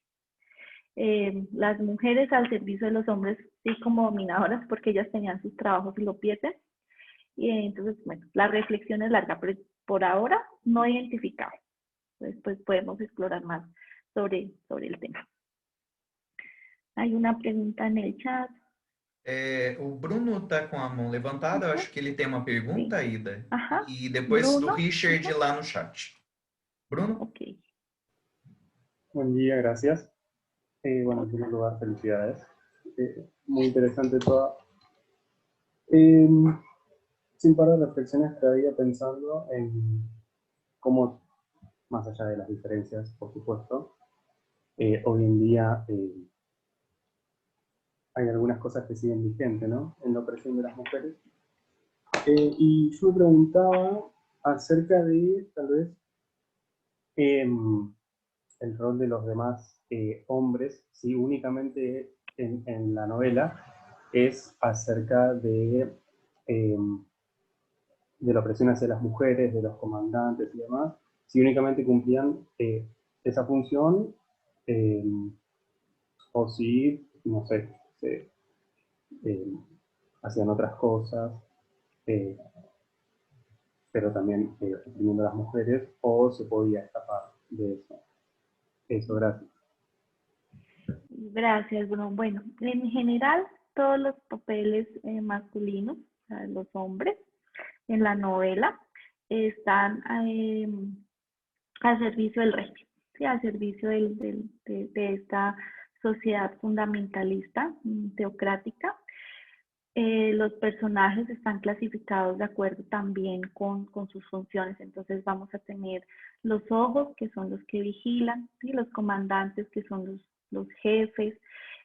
Las mujeres al servicio de los hombres, sí, como dominadoras, porque ellas tenían sus trabajos y lo pierden. Y entonces, bueno, la reflexión es larga, pero por ahora no identificado. Después podemos explorar más sobre el tema. Hay una pregunta en el chat. O Bruno está com a mão levantada, eu Ujú, acho que ele tem uma pergunta, sí. Aida. Ajá. E depois do Bruno. Richard Ajá. lá no chat. Bruno? Ok. Buen día, gracias. Bueno, en primer lugar, felicidades. Muy interesante toda. Eh, Sin parar de reflexiones, todavía pensando en cómo, más allá de las diferencias, por supuesto, hoy en día hay algunas cosas que siguen vigentes, ¿no? En la opresión de las mujeres. Y yo me preguntaba acerca de, tal vez, el rol de los demás hombres, si únicamente en la novela es acerca eh, de la opresión hacia las mujeres, de los comandantes y demás, si únicamente cumplían esa función eh, o si, no sé, eh, hacían otras cosas, eh, pero también oprimiendo a las mujeres, o se podía escapar de eso. Eso, gracias. Gracias, Bruno. Bueno, en general, todos los papeles masculinos, o sea, los hombres, en la novela, están al servicio del régimen, ¿sí? Al servicio de esta sociedad fundamentalista, teocrática. Los personajes están clasificados de acuerdo también con sus funciones. Entonces vamos a tener los ojos, que son los que vigilan, ¿sí? Los comandantes, que son los jefes,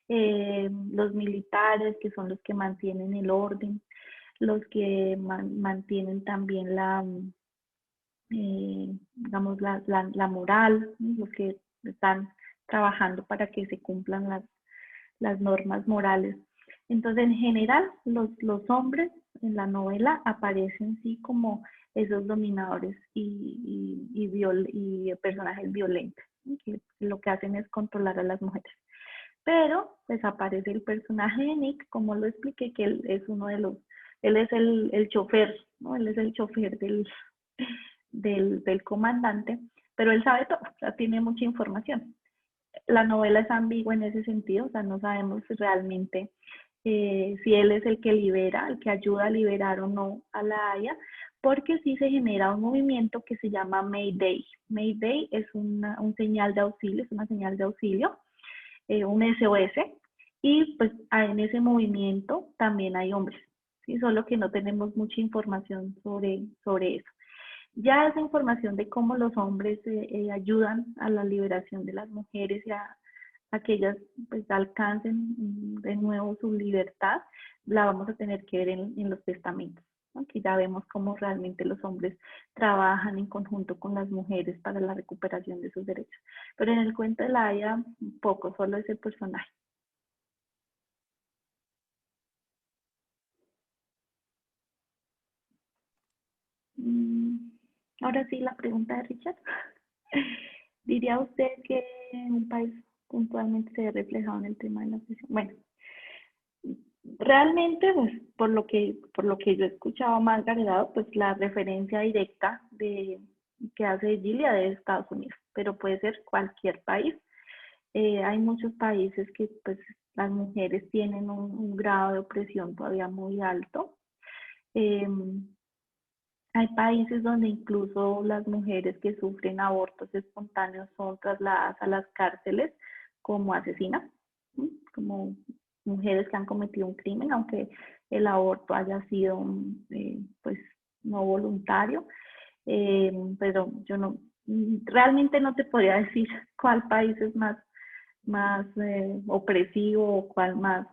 los militares, que son los que mantienen el orden, los que mantienen también digamos, la moral, ¿sí? Los que están trabajando para que se cumplan las normas morales. Entonces, en general, los hombres en la novela aparecen sí como esos dominadores y personajes violentos, ¿sí? Que lo que hacen es controlar a las mujeres. Pero pues aparece el personaje de Nick, como lo expliqué, que él es uno de él es el chofer, ¿no? Él es el chofer del comandante, pero él sabe todo, o sea, tiene mucha información. La novela es ambigua en ese sentido, o sea, no sabemos realmente si él es el que libera, el que ayuda a liberar o no a la Haya, porque sí se genera un movimiento que se llama Mayday. Mayday es un señal de auxilio, es una señal de auxilio, un SOS, y pues en ese movimiento también hay hombres, ¿sí? Solo que no tenemos mucha información sobre eso. Ya esa información de cómo los hombres ayudan a la liberación de las mujeres y a que ellas pues alcancen de nuevo su libertad, la vamos a tener que ver en los testamentos, ¿no? Que ya vemos cómo realmente los hombres trabajan en conjunto con las mujeres para la recuperación de sus derechos. Pero en el cuento de la Haya, poco, solo ese personaje. Ahora sí, la pregunta de Richard. ¿Diría usted que un país puntualmente se ve reflejado en el tema de la opresión? Bueno, realmente, pues, por lo que yo he escuchado más Garedado, pues la referencia directa que hace Gilead es Estados Unidos, pero puede ser cualquier país. Hay muchos países que pues las mujeres tienen un grado de opresión todavía muy alto. Eh, Hay países donde incluso las mujeres que sufren abortos espontáneos son trasladadas a las cárceles como asesinas, ¿sí? Como mujeres que han cometido un crimen, aunque el aborto haya sido pues no voluntario. Pero yo no, realmente no te podría decir cuál país es más opresivo o cuál más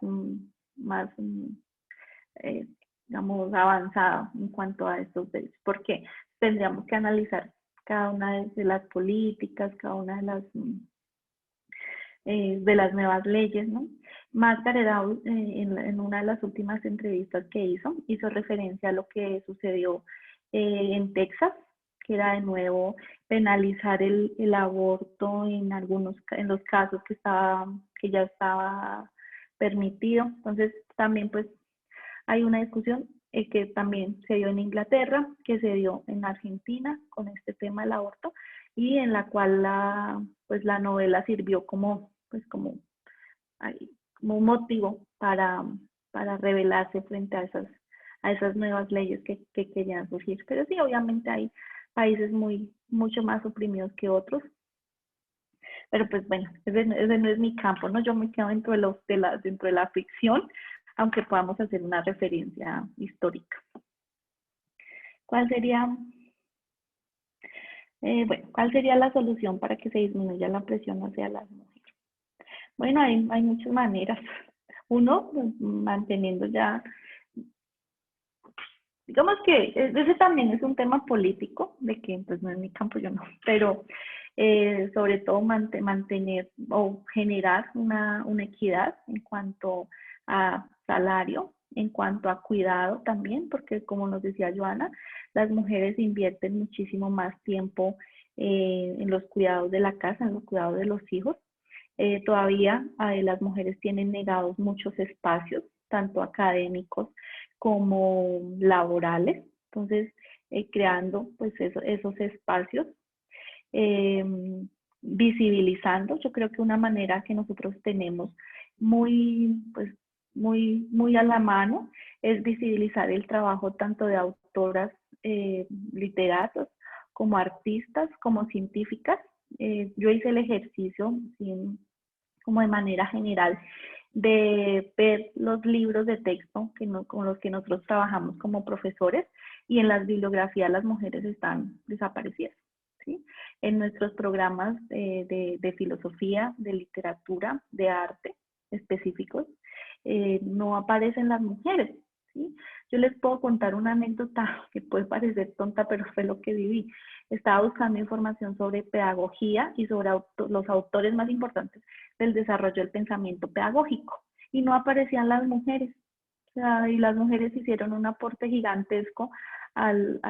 eh, digamos, avanzado en cuanto a estos derechos, porque tendríamos que analizar cada una de las políticas, cada una de las nuevas leyes, ¿no? Margaret Atwood, en una de las últimas entrevistas que hizo referencia a lo que sucedió en Texas, que era de nuevo penalizar el aborto en los casos que ya estaba permitido. Entonces, también pues hay una discusión que también se dio en Inglaterra, que se dio en Argentina con este tema del aborto, y en la cual la novela sirvió como un motivo para rebelarse frente a esas nuevas leyes que querían surgir. Pero sí, obviamente hay países mucho más oprimidos que otros. Pero pues bueno, ese no es mi campo, ¿no? Yo me quedo dentro de la ficción, aunque podamos hacer una referencia histórica. ¿Cuál sería, cuál sería la solución para que se disminuya la presión hacia las mujeres? Bueno, hay muchas maneras. Uno, pues, manteniendo ya, digamos que ese también es un tema político, de que pues no es mi campo, yo no, pero sobre todo mantener o generar una equidad en cuanto a salario, en cuanto a cuidado también, porque como nos decía Joana, las mujeres invierten muchísimo más tiempo en los cuidados de la casa, en los cuidados de los hijos. Todavía las mujeres tienen negados muchos espacios, tanto académicos como laborales. Entonces, creando pues esos espacios, visibilizando. Yo creo que una manera que nosotros tenemos muy a la mano es visibilizar el trabajo tanto de autoras, literatos, como artistas, como científicas. Yo hice el ejercicio, como de manera general, de ver los libros de texto con los que nosotros trabajamos como profesores, y en las bibliografías las mujeres están desaparecidas, ¿sí? En nuestros programas de filosofía, de literatura, de arte específicos, no aparecen las mujeres, ¿sí? Yo les puedo contar una anécdota que puede parecer tonta, pero fue lo que viví. Estaba buscando información sobre pedagogía y sobre los autores más importantes del desarrollo del pensamiento pedagógico, y no aparecían las mujeres. O sea, y las mujeres hicieron un aporte gigantesco al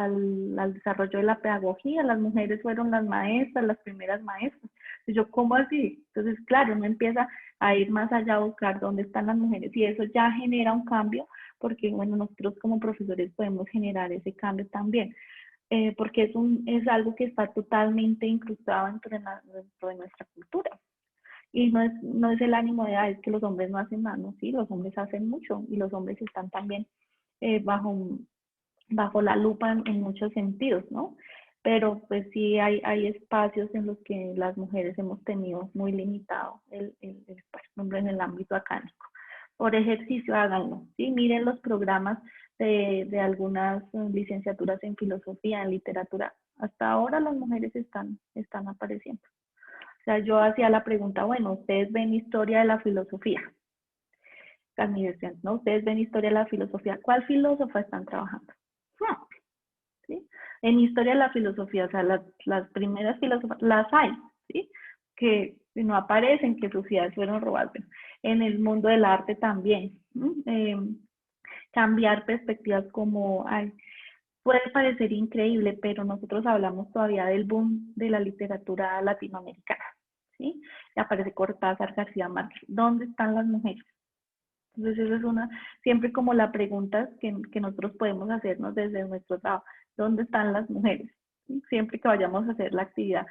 desarrollo de la pedagogía. Las mujeres fueron las maestras, las primeras maestras. Y yo, ¿cómo así? Entonces, claro, uno empieza a ir más allá a buscar dónde están las mujeres, y eso ya genera un cambio, porque bueno, nosotros como profesores podemos generar ese cambio también, porque es algo que está totalmente incrustado dentro de nuestra cultura. Y no es el ánimo de, es que los hombres no hacen nada, ¿no? Sí, los hombres hacen mucho, y los hombres están también bajo la lupa en muchos sentidos, ¿no? Pero pues sí hay espacios en los que las mujeres hemos tenido muy limitado el espacio, en el ámbito académico. Por ejercicio, háganlo, ¿sí? Miren los programas de algunas licenciaturas en filosofía, en literatura. Hasta ahora las mujeres están apareciendo. O sea, yo hacía la pregunta, bueno, ustedes ven historia de la filosofía. Las universidades, ¿no? Ustedes ven historia de la filosofía. ¿Cuál filósofa están trabajando? ¿Sí? En historia de la filosofía, o sea, las primeras filósofas, las hay, ¿sí? Que no aparecen, que sus ideas fueron robadas. En el mundo del arte también. Cambiar perspectivas como, puede parecer increíble, pero nosotros hablamos todavía del boom de la literatura latinoamericana, ¿sí? Y aparece Cortázar, García Márquez. ¿Dónde están las mujeres? Entonces, esa es siempre como la pregunta que nosotros podemos hacernos desde nuestro trabajo. ¿Dónde están las mujeres? ¿Sí? Siempre que vayamos a hacer la actividad.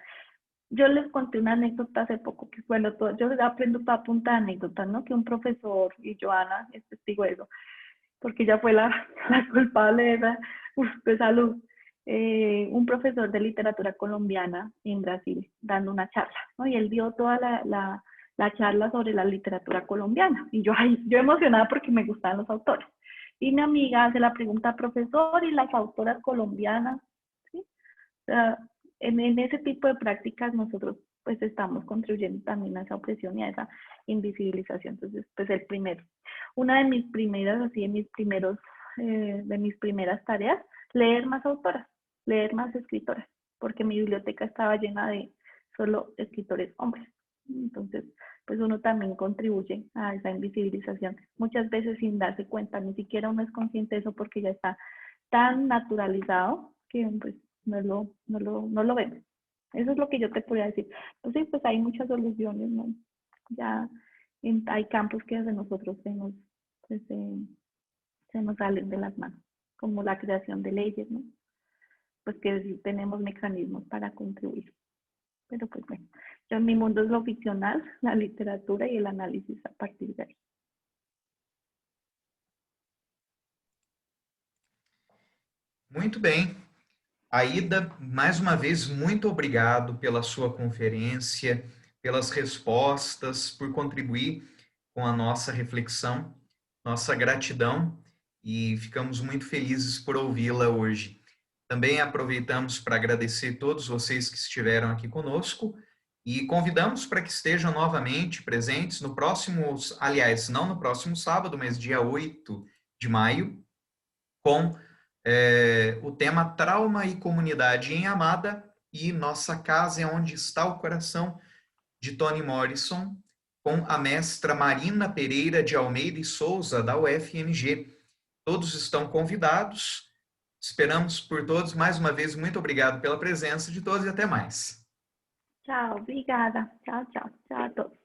Yo les conté una anécdota hace poco, que bueno, yo aprendo toda punta de anécdotas, ¿no? Que un profesor, y Joana es testigo de eso, porque ella fue la culpable de esa, de salud. Un profesor de literatura colombiana en Brasil dando una charla, ¿no? Y él dio toda la charla sobre la literatura colombiana. Y yo emocionada porque me gustaban los autores. Y mi amiga hace la pregunta, profesor, ¿y las autoras colombianas? ¿Sí? O sea, en ese tipo de prácticas nosotros pues estamos contribuyendo también a esa opresión y a esa invisibilización. Entonces, pues el primero. Una de mis primeras, de mis primeras tareas, leer más autoras, leer más escritoras, porque mi biblioteca estaba llena de solo escritores hombres. Entonces, pues uno también contribuye a esa invisibilización, muchas veces sin darse cuenta, ni siquiera uno es consciente de eso porque ya está tan naturalizado que pues no lo vemos. Eso es lo que yo te podría decir. Entonces, pues hay muchas soluciones, ¿no? Ya hay campos que desde nosotros se nos salen de las manos, como la creación de leyes, ¿no? Pues que sí tenemos mecanismos para contribuir. Pero pues bueno, yo en mi mundo es lo ficcional, la literatura y el análisis a partir de ahí. Muito bem. Aida, mais uma vez, muito obrigado pela sua conferência, pelas respostas, por contribuir com a nossa reflexão, nossa gratidão, e ficamos muito felizes por ouvi-la hoje. Também aproveitamos para agradecer todos vocês que estiveram aqui conosco e convidamos para que estejam novamente presentes no próximo, aliás, não no próximo sábado, mas dia 8 de maio, com o tema Trauma e Comunidade em Amada e Nossa Casa é Onde Está o Coração, de Toni Morrison, com a mestra Marina Pereira de Almeida e Souza, da UFMG. Todos estão convidados, esperamos por todos. Mais uma vez, muito obrigado pela presença de todos e até mais. Tchau, obrigada. Tchau, tchau. Tchau a todos.